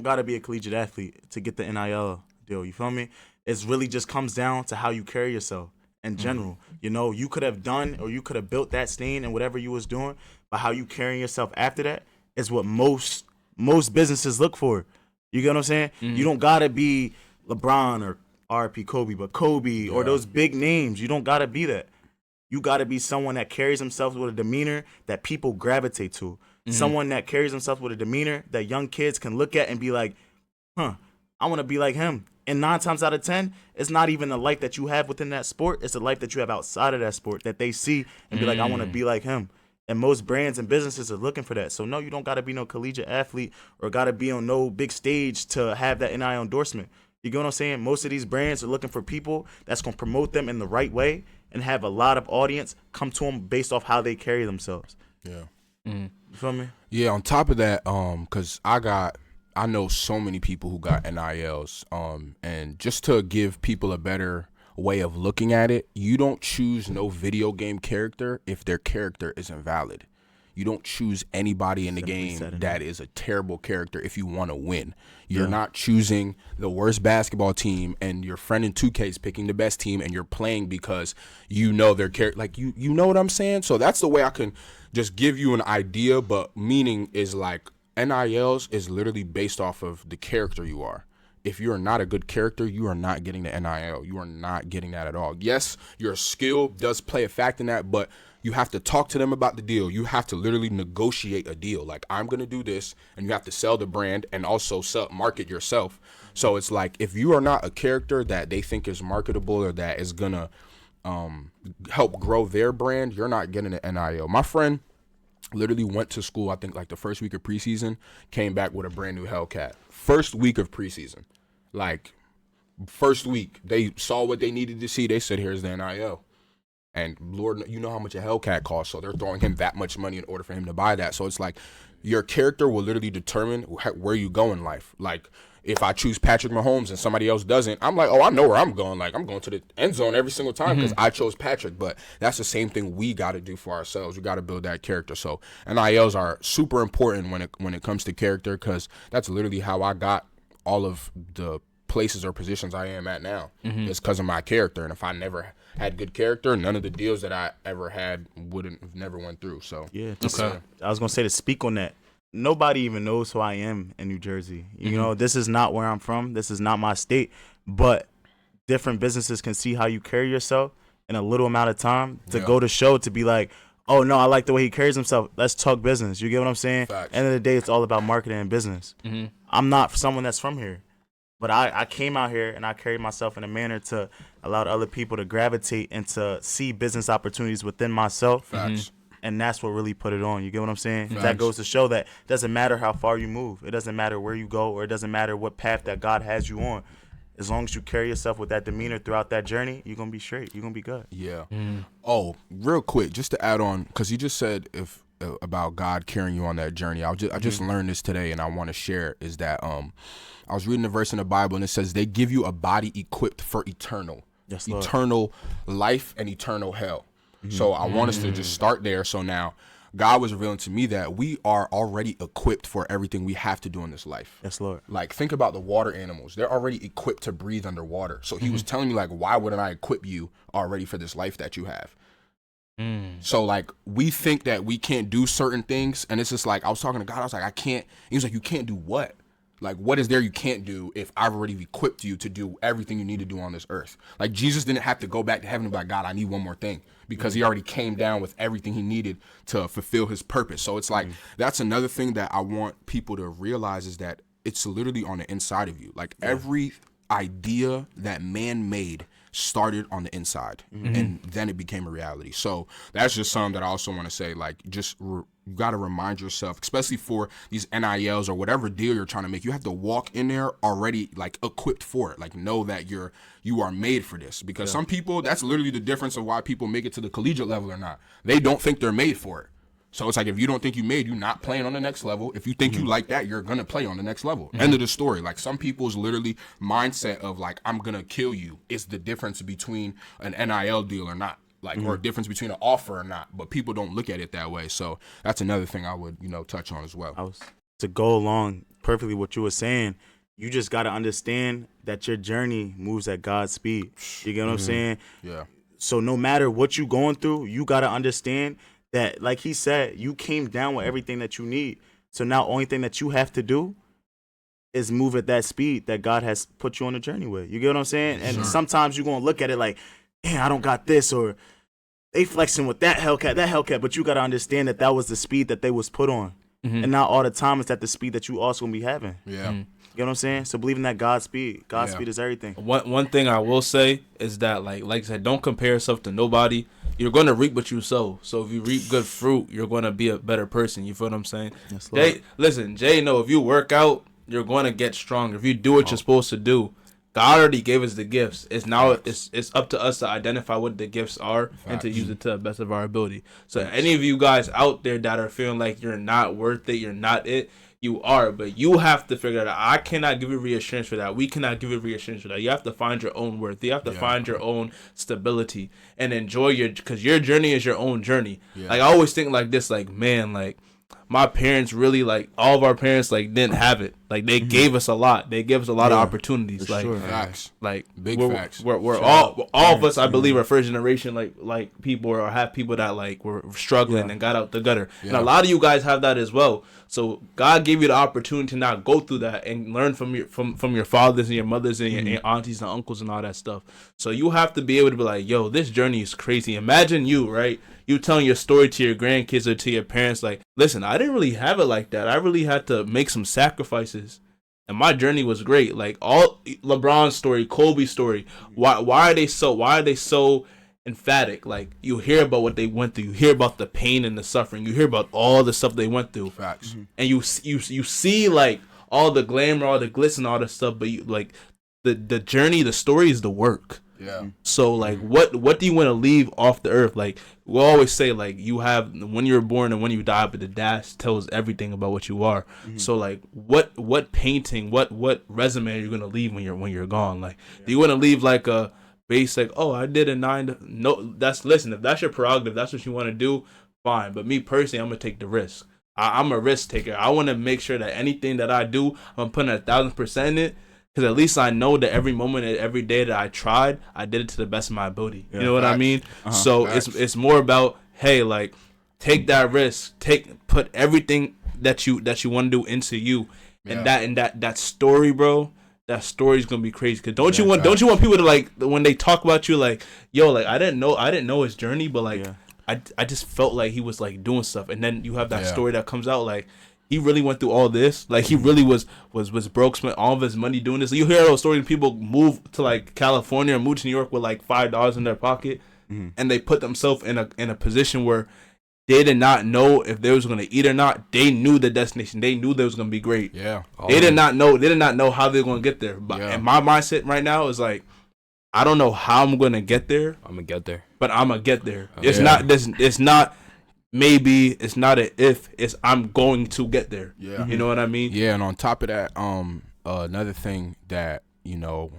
Speaker 2: gotta be a collegiate athlete to get the NIL deal. You feel me? It really just comes down to how you carry yourself in general. You know, you could have done or you could have built that stain and whatever you was doing, but how you carrying yourself after that is what most businesses look for. You get what I'm saying? You don't gotta be LeBron or RP Kobe, but Kobe or those big names. You don't gotta be that. You gotta be someone that carries himself with a demeanor that people gravitate to. Someone that carries himself with a demeanor that young kids can look at and be like, I want to be like him. And 9 times out of 10, it's not even the life that you have within that sport. It's the life that you have outside of that sport that they see and be like, I want to be like him. And most brands and businesses are looking for that. So no, you don't got to be no collegiate athlete or got to be on no big stage to have that NIL endorsement. You get what I'm saying? Most of these brands are looking for people that's going to promote them in the right way and have a lot of audience come to them based off how they carry themselves.
Speaker 3: Yeah.
Speaker 2: You feel me?
Speaker 3: Yeah, on top of that, because I know so many people who got NILs, and just to give people a better way of looking at it, you don't choose no video game character if their character isn't valid. You don't choose anybody in the game that is a terrible character if you want to win. You're not choosing the worst basketball team and your friend in 2K is picking the best team and you're playing because you know their character. Like, you know what I'm saying? So that's the way I can just give you an idea, but meaning is like NILs is literally based off of the character you are. If you're not a good character, you are not getting the NIL. You are not getting that at all. Yes, your skill does play a fact in that, but you have to talk to them about the deal. You have to literally negotiate a deal. Like, I'm going to do this, and you have to sell the brand and also market yourself. So it's like, if you are not a character that they think is marketable or that is going to help grow their brand, you're not getting an NIL. My friend literally went to school, I think, like the first week of preseason, came back with a brand new Hellcat. First week of preseason. Like, first week. They saw what they needed to see. They said, here's the NIL. And Lord, you know how much a Hellcat costs, so they're throwing him that much money in order for him to buy that. So it's like, your character will literally determine where you go in life. Like, if I choose Patrick Mahomes and somebody else doesn't, I'm like, oh, I know where I'm going. Like, I'm going to the end zone every single time because I chose Patrick. But that's the same thing we got to do for ourselves. We got to build that character. So NILs are super important when it comes to character, because that's literally how I got all of the places or positions I am at now. It's because of my character. And if I never had good character, none of the deals that I ever had wouldn't have never went through. So
Speaker 2: yeah, I was gonna say, to speak on that, nobody even knows who I am in New Jersey. You know, this is not where I'm from. This is not my state. But different businesses can see how you carry yourself in a little amount of time to go to show, to be like, oh no, I like the way he carries himself. Let's talk business. You get what I'm saying?
Speaker 3: Facts.
Speaker 2: End of the day, it's all about marketing and business. I'm not someone that's from here, but I came out here and I carried myself in a manner to allow other people to gravitate and to see business opportunities within myself.
Speaker 3: Facts.
Speaker 2: And that's what really put it on. You get what I'm saying?
Speaker 3: Facts.
Speaker 2: That goes to show that it doesn't matter how far you move. It doesn't matter where you go, or it doesn't matter what path that God has you on. As long as you carry yourself with that demeanor throughout that journey, you're going to be straight. You're going to be good.
Speaker 3: Yeah. Oh, real quick, just to add on, because you just said about God carrying you on that journey. I just learned this today, and I want to share it, is that I was reading a verse in the Bible, and it says they give you a body equipped for eternal life and eternal hell. So I want us to just start there. So now God was revealing to me that we are already equipped for everything we have to do in this life.
Speaker 2: Yes, Lord.
Speaker 3: Like, think about the water animals. They're already equipped to breathe underwater. So he was telling me, like, why wouldn't I equip you already for this life that you have? So like we think that we can't do certain things, and it's just like I was talking to God. I was like, I can't. He was like, you can't do what? Like, what is there you can't do if I've already equipped you to do everything you need to do on this earth? Like, Jesus didn't have to go back to heaven and be like, God, I need one more thing, because he already came down with everything he needed to fulfill his purpose. So it's like, that's another thing that I want people to realize, is that it's literally on the inside of you. Like, every idea that man made started on the inside, and then it became a reality. So that's just something that I also want to say, like, just you got to remind yourself, especially for these NILs or whatever deal you're trying to make, you have to walk in there already like equipped for it. Like, know that you are made for this, because some people, that's literally the difference of why people make it to the collegiate level or not. They don't think they're made for it. So it's like, if you don't think you're not playing on the next level. If you think you like that, you're going to play on the next level. End of the story. Like, some people's literally mindset of like, I'm going to kill you is the difference between an NIL deal or not. Like, or a difference between an offer or not. But people don't look at it that way. So that's another thing I would, touch on as well.
Speaker 2: To go along perfectly what you were saying, you just got to understand that your journey moves at God's speed. You get what I'm saying?
Speaker 3: Yeah.
Speaker 2: So no matter what you're going through, you got to understand that, like he said, you came down with everything that you need. So now only thing that you have to do is move at that speed that God has put you on the journey with. You get what I'm saying? And sometimes you're going to look at it like, man, I don't got this, or they flexing with that Hellcat. But you got to understand that was the speed that they was put on. And not all the time is that the speed that you also going to be having.
Speaker 3: Yeah.
Speaker 2: You know what I'm saying? So believe in that God speed. God speed is everything.
Speaker 1: One thing I will say is that, like I said, don't compare yourself to nobody. You're going to reap what you sow. So if you reap good fruit, you're going to be a better person. You feel what I'm saying?
Speaker 2: Yes,
Speaker 1: Lord. Jay, know if you work out, you're going to get stronger. If you do what you're supposed to do, God already gave us the gifts. It's up to us to identify what the gifts are and to use it to the best of our ability. So any of you guys out there that are feeling like you're not worth it, you're not it, you are, but you have to figure that out. I cannot give you reassurance for that. We cannot give you reassurance for that. You have to find your own worth. You have to find your own stability and enjoy because your journey is your own journey. Yeah. Like, I always think like this, like, man, like, my parents really, like, all of our parents, like, didn't have it. Like, they gave us a lot. They gave us a lot of opportunities. Like,
Speaker 3: facts.
Speaker 1: Like,
Speaker 3: big facts.
Speaker 1: We're all of us, I believe, are first generation, like people, or have people that, like, were struggling and got out the gutter. And a lot of you guys have that as well. So God gave you the opportunity to now go through that and learn from your fathers and your mothers and your aunties and uncles and all that stuff. So you have to be able to be like, yo, this journey is crazy. Imagine you, right? You telling your story to your grandkids or to your parents, like, listen, I didn't really have it like that. I really had to make some sacrifices, and my journey was great. Like, all LeBron's story, Kobe's story. Why are they so emphatic? Like, you hear about what they went through. You hear about the pain and the suffering. You hear about all the stuff they went through.
Speaker 3: Facts.
Speaker 1: And you see, like, all the glamour, all the glitz and all the stuff, but you, like, the journey, the story is the work.
Speaker 3: Yeah.
Speaker 1: So, like, what do you want to leave off the earth? Like, we always say, like, you have when you're born and when you die, but the dash tells everything about what you are. So, like, what painting, what resume are you gonna leave when you're gone? Like, do you want to leave like a base, like, oh, I did a 9 to no? Listen, if that's your prerogative, that's what you want to do, fine. But me personally, I'm gonna take the risk. I'm a risk taker. I want to make sure that anything that I do, I'm putting 1,000% in it. Because at least I know that every moment and every day that I tried, I did it to the best of my ability. You know what I mean? So it's more about, hey, like, take that risk, put everything that you want to do into you, and that story, bro. That story is gonna be crazy. Cause don't you want people to, like, when they talk about you, like, yo, like, I didn't know his journey, but like I just felt like he was, like, doing stuff, and then you have that story that comes out, like, he really went through all this. Like, he really was broke, spent all of his money doing this. You hear those stories, people move to, like, California or move to New York with, like, $5 in their pocket, and they put themselves in a position where they did not know if they was going to eat or not. They knew the destination. They knew they was going to be great.
Speaker 3: Yeah.
Speaker 1: They did not know how they were going to get there. But and my mindset right now is, like, I don't know how I'm going to get there.
Speaker 4: I'm going to get there.
Speaker 1: But I'm going to get there. It's not maybe, it's not an if, it's I'm going to get there. Yeah. You know what I mean?
Speaker 3: Yeah, and on top of that, another thing that,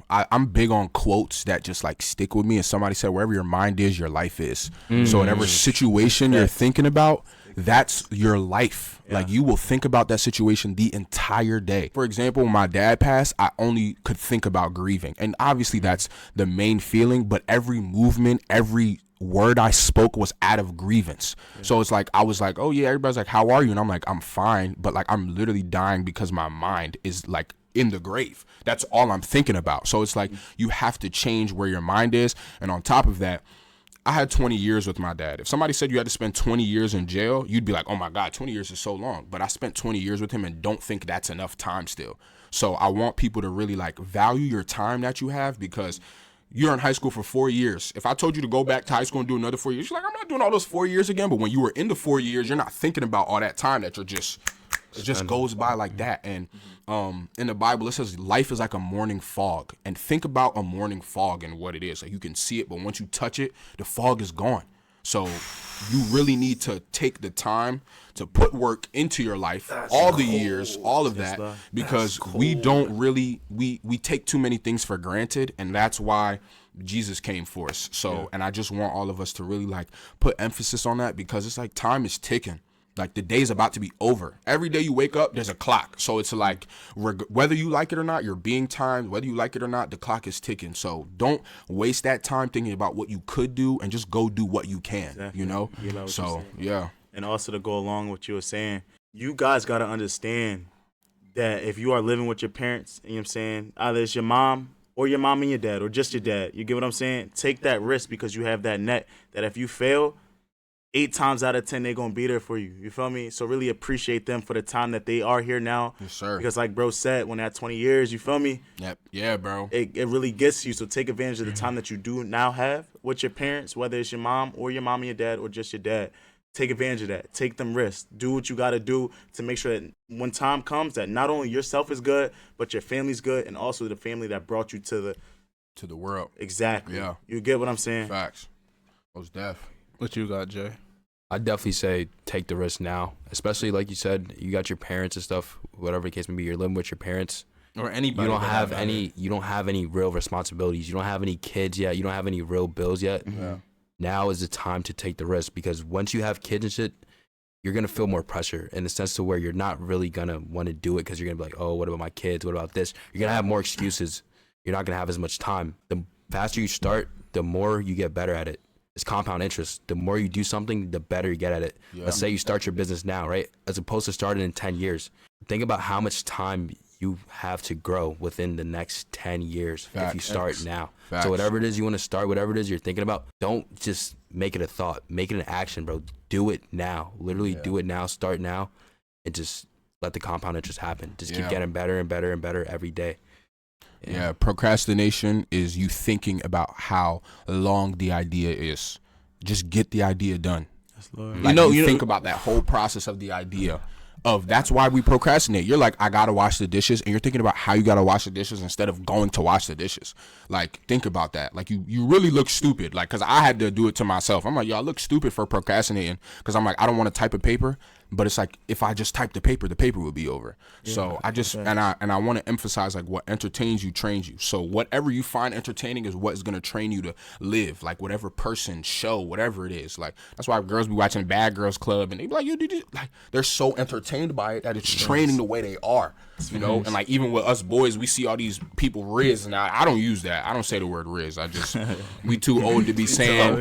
Speaker 3: I'm big on quotes that just, like, stick with me. And somebody said, wherever your mind is, your life is. So whatever situation you're thinking about, that's your life. Yeah. Like, you will think about that situation the entire day. For example, when my dad passed, I only could think about grieving. And obviously that's the main feeling, but every movement, every word I spoke was out of grievance. So it's like I was like, oh yeah, everybody's like, how are you? And I'm like, I'm fine, but like I'm literally dying because my mind is like in the grave. That's all I'm thinking about. So it's like you have to change where your mind is. And on top of that, I had 20 years with my dad. If somebody said you had to spend 20 years in jail, you'd be like, oh my God, 20 years is so long. But I spent 20 years with him and don't think that's enough time still. So I want people to really like value your time that you have, because you're in high school for 4 years. If I told you to go back to high school and do another 4 years, you're like, I'm not doing all those 4 years again. But when you were in the 4 years, you're not thinking about all that time that you're just, it just goes by like that. And in the Bible, it says life is like a morning fog. And think about a morning fog and what it is. Like you can see it, but once you touch it, the fog is gone. So you really need to take the time to put work into your life, all the years, all of that, because we don't really, we take too many things for granted, and that's why Jesus came for us. So, and I just want all of us to really like put emphasis on that, because it's like time is ticking. Like the day's about to be over. Every day you wake up, there's a clock. So it's like whether you like it or not, you're being timed. Whether you like it or not, the clock is ticking. So don't waste that time thinking about what you could do, and just go do what you can. Exactly. You know so yeah.
Speaker 2: And also to go along with what you were saying, you guys got to understand that if you are living with your parents, you know what I'm saying, either it's your mom or your mom and your dad, or just your dad, you get what I'm saying? Take that risk, because you have that net that if you fail, 8 times out of 10, they're going to be there for you. You feel me? So really appreciate them for the time that they are here now.
Speaker 3: Yes, sir.
Speaker 2: Because like bro said, when that 20 years, you feel me?
Speaker 3: Yep. Yeah, bro.
Speaker 2: It really gets you. So take advantage of the time that you do now have with your parents, whether it's your mom or your mom and your dad, or just your dad. Take advantage of that. Take them risks. Do what you got to do to make sure that when time comes, that not only yourself is good, but your family's good, and also the family that brought you to
Speaker 3: the world.
Speaker 2: Exactly.
Speaker 3: Yeah.
Speaker 2: You get what I'm saying?
Speaker 3: Facts. Most def.
Speaker 1: What you got, Jay?
Speaker 4: I'd definitely say take the risk now, especially like you said, you got your parents and stuff, whatever the case may be, you're living with your parents.
Speaker 1: Or anybody.
Speaker 4: You don't have any real responsibilities. You don't have any kids yet. You don't have any real bills yet.
Speaker 3: Yeah.
Speaker 4: Now is the time to take the risk, because once you have kids and shit, you're going to feel more pressure in the sense to where you're not really going to want to do it, because you're going to be like, oh, what about my kids? What about this? You're going to have more excuses. You're not going to have as much time. The faster you start, the more you get better at it. It's compound interest. The more you do something, the better you get at it. Yeah. Let's say you start your business now, right? As opposed to starting in 10 years. Think about how much time you have to grow within the next 10 years. Facts. If you start now. Facts. So whatever it is you want to start, whatever it is you're thinking about, don't just make it a thought. Make it an action, bro. Do it now. Literally do it now. Start now. And just let the compound interest happen. Just keep getting better and better and better every day.
Speaker 3: Yeah, procrastination is you thinking about how long the idea is. Just get the idea done.
Speaker 2: That's Lord.
Speaker 3: Like you think about that whole process of the idea. That's why we procrastinate. You're like, I gotta wash the dishes, and you're thinking about how you gotta wash the dishes instead of going to wash the dishes. Like, think about that. Like, you really look stupid. Like, cause I had to do it to myself. I'm like, yo, I look stupid for procrastinating, cause I'm like, I don't want to type a paper, but it's like if I just type the paper would be over. Yeah, so I just and I want to emphasize like what entertains you trains you. So whatever you find entertaining is what is gonna train you to live. Like whatever person, show, whatever it is. Like that's why girls be watching Bad Girls Club and they be like, like they're so entertained by it that it's training the way they are. You know, and like even with us boys, we see all these people Riz, and I don't use that. I don't say the word Riz. I just we too old to be saying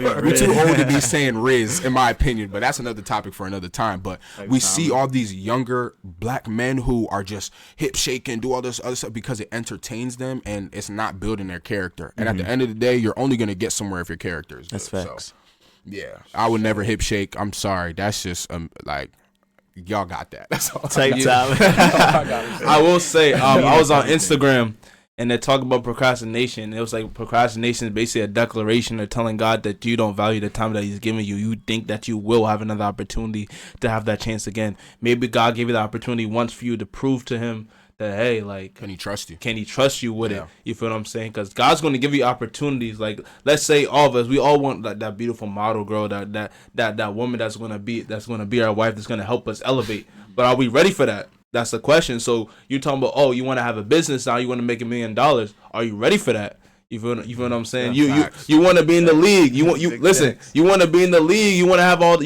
Speaker 3: Riz, in my opinion. But that's another topic for another time. But we see all these younger black men who are just hip shaking, do all this other stuff because it entertains them and it's not building their character. And at the end of the day, you're only gonna get somewhere if your character is good.
Speaker 2: That's facts.
Speaker 3: So, yeah, I would never hip shake. I'm sorry. That's just like. Y'all got that. That's all.
Speaker 2: Take time.
Speaker 1: I will say, I was on Instagram and they talk about procrastination. It was like procrastination is basically a declaration of telling God that you don't value the time that He's giving you. You think that you will have another opportunity to have that chance again. Maybe God gave you the opportunity once for you to prove to Him that, hey, like,
Speaker 3: can He trust you?
Speaker 1: Can He trust you with it? You feel what I'm saying? Because God's going to give you opportunities. Like, let's say all of us, we all want that beautiful model girl, that woman that's going to be our wife, that's going to help us elevate. But are we ready for that? That's the question. So you're talking about, oh, you want to have a business now, you want to make $1 million. Are you ready for that? You feel what I'm saying? You want to be in the league. You want to be in the league. You want to have all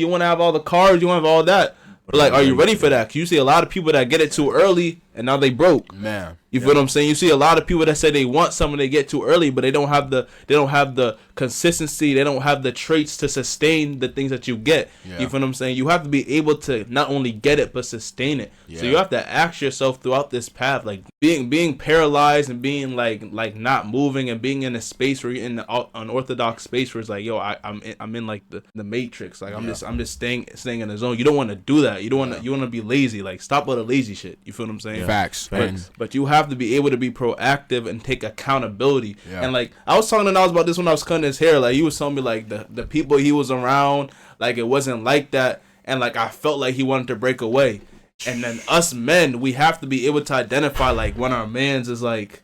Speaker 1: the cars. You want to have all that. But like, are you ready for that? 'Cause you see a lot of people that get it too early and now they broke.
Speaker 3: Man,
Speaker 1: You feel what I'm saying? You see a lot of people that say they want something they get too early, but they don't have the consistency. They don't have the traits to sustain the things that you get. Yeah. You feel what I'm saying? You have to be able to not only get it but sustain it. Yeah. So you have to ask yourself throughout this path, like being paralyzed and being like not moving and being in a space where you're in the unorthodox space where it's like, yo, I'm in like the matrix. Like I'm just staying in the zone. You don't want to do that. You don't want to. You want to be lazy. Like stop all the lazy shit. You feel what I'm saying?
Speaker 3: Facts.
Speaker 1: But you have to be able to be proactive and take accountability. Yeah. And like I was talking to Nas about this when I was cutting his hair. Like he was telling me like the people he was around, like it wasn't like that, and like I felt like he wanted to break away. And then us men, we have to be able to identify like when our man's is like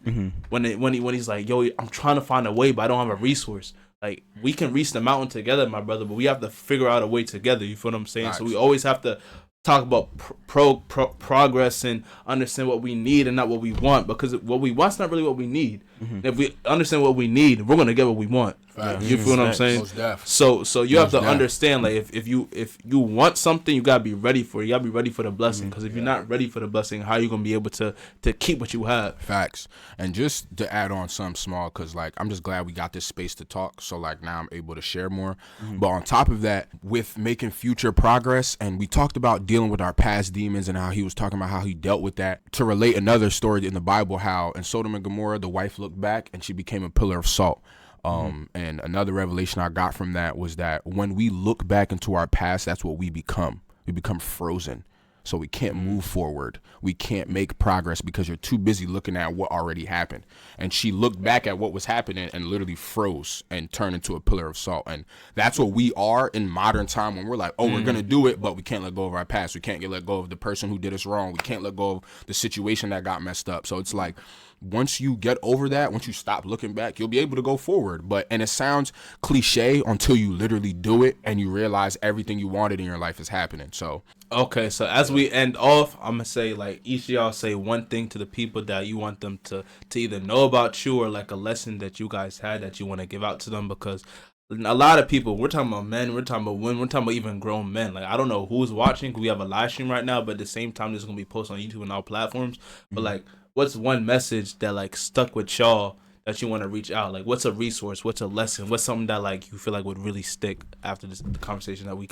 Speaker 1: when he's like, yo, I'm trying to find a way, but I don't have a resource. Like we can reach the mountain together, my brother, but we have to figure out a way together. You feel what I'm saying? Nice. So we always have to talk about progress and understand what we need and not what we want, because what we want's not really what we need. If we understand what we need, we're gonna get what we want. You feel what I'm saying? So you have to understand, like if you want something, you gotta be ready for it. You gotta be ready for the blessing, because if you're not ready for the blessing, how are you gonna be able to keep what you have?
Speaker 3: Facts. And just to add on something small, because like I'm just glad we got this space to talk, so like now I'm able to share more. But on top of that, with making future progress, and we talked about dealing with our past demons and how he was talking about how he dealt with that. To relate another story in the Bible, how in Sodom and Gomorrah the wife looked back and she became a pillar of salt. And another revelation I got from that was that when we look back into our past, that's what we become. We become frozen. So we can't move forward. We can't make progress because you're too busy looking at what already happened. And she looked back at what was happening and literally froze and turned into a pillar of salt. And that's what we are in modern time, when we're like, oh, we're going to do it, but we can't let go of our past. We can't let go of the person who did us wrong. We can't let go of the situation that got messed up. So it's like, once you get over that, once you stop looking back, you'll be able to go forward. And it sounds cliche until you literally do it and you realize everything you wanted in your life is happening. So
Speaker 1: okay, so as we end off, I'm gonna say, like, each of y'all say one thing to the people that you want them to either know about you, or like a lesson that you guys had that you want to give out to them, because a lot of people, we're talking about men, we're talking about women, we're talking about even grown men. Like, I don't know who's watching, we have a live stream right now, but at the same time, this is gonna be posted on YouTube and all platforms. But like, what's one message that like stuck with y'all that you want to reach out? Like, what's a resource? What's a lesson? What's something that like you feel like would really stick after the conversation that we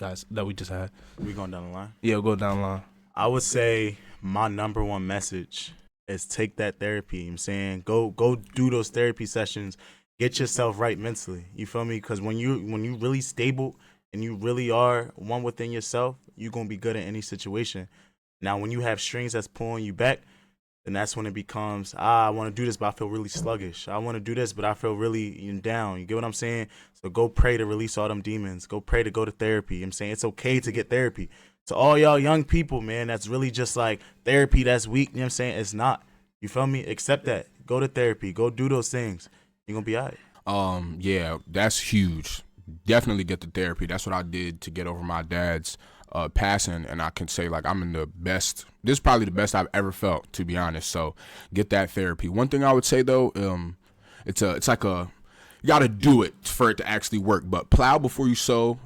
Speaker 1: just had?
Speaker 2: We going down the line?
Speaker 1: Yeah, we'll go down the line.
Speaker 2: I would say my number one message is take that therapy. You know what I'm saying, go do those therapy sessions. Get yourself right mentally. You feel me? Because when you really stable and you really are one within yourself, you're gonna be good in any situation. Now, when you have strings that's pulling you back, and that's when it becomes, I want to do this, but I feel really sluggish. I want to do this, but I feel really down. You get what I'm saying? So go pray to release all them demons. Go pray to go to therapy. You know what I'm saying? It's okay to get therapy. To all y'all young people, man, that's really just like therapy that's weak. You know what I'm saying? It's not. You feel me? Accept that. Go to therapy. Go do those things. You're going to be all right.
Speaker 3: Yeah, that's huge. Definitely get the therapy. That's what I did to get over my dad's passing, and I can say like I'm in the best. This is probably the best I've ever felt, to be honest. So get that therapy. One thing I would say though, it's like you got to do it for it to actually work. But plow before you sow,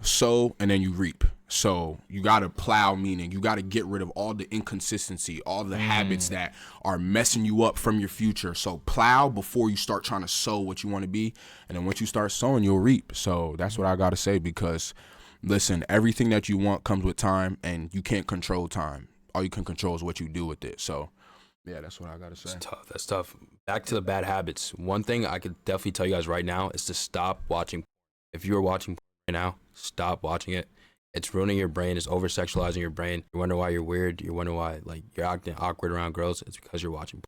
Speaker 3: and then you reap. So you got to plow, meaning you got to get rid of all the inconsistency, all the habits that are messing you up from your future. So plow before you start trying to sow what you want to be. And then once you start sowing, you'll reap. So that's what I got to say, because listen, everything that you want comes with time, and you can't control time. All you can control is what you do with it. So yeah, that's what I got to say.
Speaker 4: That's tough. Back to the bad habits. One thing I could definitely tell you guys right now is to stop watching. If you're watching right now, stop watching it. It's ruining your brain. It's over-sexualizing your brain. You wonder why you're weird. You wonder why like you're acting awkward around girls. It's because you're watching.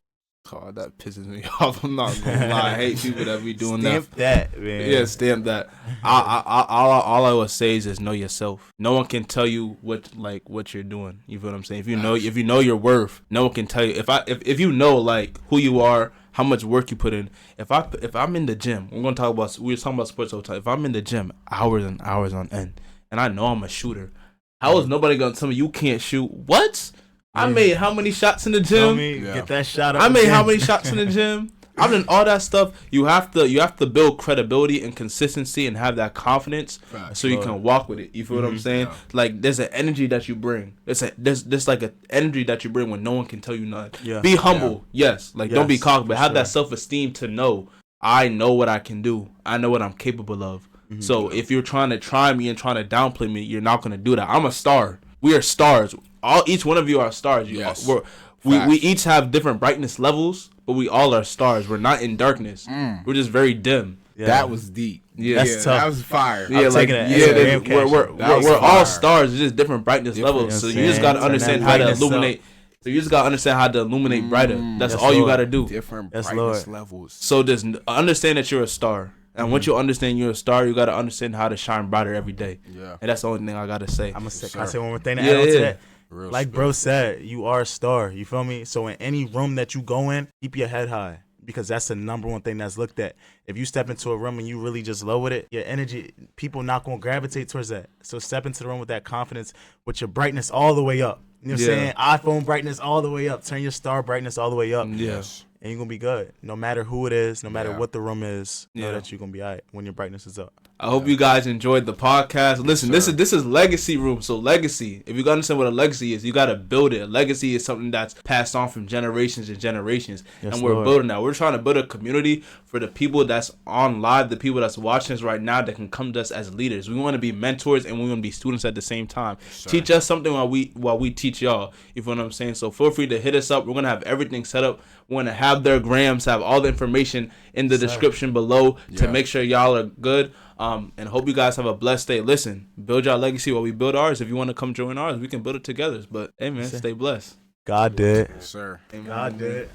Speaker 1: Oh, that pisses me off. I'm not gonna lie. I hate people that be doing
Speaker 2: stamp that, man.
Speaker 1: Yeah, stamp that. All I would say is just know yourself. No one can tell you what you're doing. You feel what I'm saying? If you know your worth, no one can tell you. If you know like who you are, how much work you put in. If I'm in the gym, we were talking about sports all the time. If I'm in the gym hours and hours on end, and I know I'm a shooter, how is nobody gonna tell me you can't shoot? What? I made how many shots in the gym?
Speaker 2: Get that shot up.
Speaker 1: I made how many shots in the gym? Other than all that stuff, you have to build credibility and consistency and have that confidence so you can walk with it. You feel what I'm saying?
Speaker 3: Yeah.
Speaker 1: Like there's an energy that you bring. There's like an energy that you bring when no one can tell you nothing.
Speaker 2: Yeah.
Speaker 1: Be humble, yes. Like don't be
Speaker 2: Yes,
Speaker 1: cocky, but
Speaker 2: for
Speaker 1: have
Speaker 2: sure.
Speaker 1: that self-esteem to know I know what I can do. I know what I'm capable of. So if you're trying to try me and trying to downplay me, you're not gonna do that. I'm a star. We are stars. Each one of you are stars.
Speaker 3: Yes.
Speaker 1: We each have different brightness levels, but we all are stars. We're not in darkness. We're just very dim.
Speaker 2: Yeah.
Speaker 3: That was deep.
Speaker 1: Yeah.
Speaker 2: That's tough.
Speaker 3: That was fire.
Speaker 1: Yeah, like
Speaker 2: taking it
Speaker 1: yeah,
Speaker 2: as a
Speaker 1: they-
Speaker 2: Instagram caption.
Speaker 1: we're all
Speaker 3: fire.
Speaker 1: stars. It's just different brightness levels. So you just gotta
Speaker 2: Turn that
Speaker 1: understand how to
Speaker 2: brightness up.
Speaker 1: illuminate. So you just gotta understand how to illuminate brighter. That's
Speaker 2: Yes,
Speaker 1: all you
Speaker 2: Lord.
Speaker 1: gotta do.
Speaker 3: Different
Speaker 2: Yes,
Speaker 3: brightness
Speaker 2: Lord.
Speaker 3: levels.
Speaker 1: So just understand that you're a star. And once you understand you're a star, you gotta understand how to shine brighter every day.
Speaker 3: Yeah.
Speaker 1: And that's the only thing I gotta say.
Speaker 2: Can I
Speaker 3: sir.
Speaker 2: say one more thing to
Speaker 1: Yeah,
Speaker 2: add on to
Speaker 1: yeah.
Speaker 2: that?
Speaker 3: Real
Speaker 2: Like
Speaker 3: spit.
Speaker 2: bro said, you are a star. You feel me? So in any room that you go in, keep your head high because that's the number one thing that's looked at. If you step into a room and you really just lower it, your energy, people not gonna gravitate towards that. So step into the room with that confidence, with your brightness all the way up. You know what I'm
Speaker 1: Yeah.
Speaker 2: saying? iPhone brightness all the way up. Turn your star brightness all the way up.
Speaker 1: Yes.
Speaker 2: And you're gonna be good. No matter who it is, no matter
Speaker 3: Yeah.
Speaker 2: what the room is, know
Speaker 1: Yeah.
Speaker 2: that you're gonna be all right when your brightness is up.
Speaker 1: I hope you guys enjoyed the podcast. Listen, this is legacy room. So legacy, if you gotta understand what a legacy is, you gotta build it. A legacy is something that's passed on from generations and generations,
Speaker 2: Yes,
Speaker 1: and we're
Speaker 2: Lord.
Speaker 1: building that. We're trying to build a community for the people that's on live, the people that's watching us right now that can come to us as leaders. We want to be mentors and we want to be students at the same time. Teach us something while we teach y'all. You feel what I'm saying? So feel free to hit us up. We're gonna have everything set up. We're gonna have their grams, have all the information in the description below to
Speaker 3: Yeah.
Speaker 1: make sure y'all are good. And hope you guys have a blessed day. Listen, build your legacy while we build ours. If you want to come join ours, we can build it together. But hey, man, stay blessed.
Speaker 2: God did.
Speaker 3: Yes, sir.
Speaker 1: Amen.
Speaker 2: God did.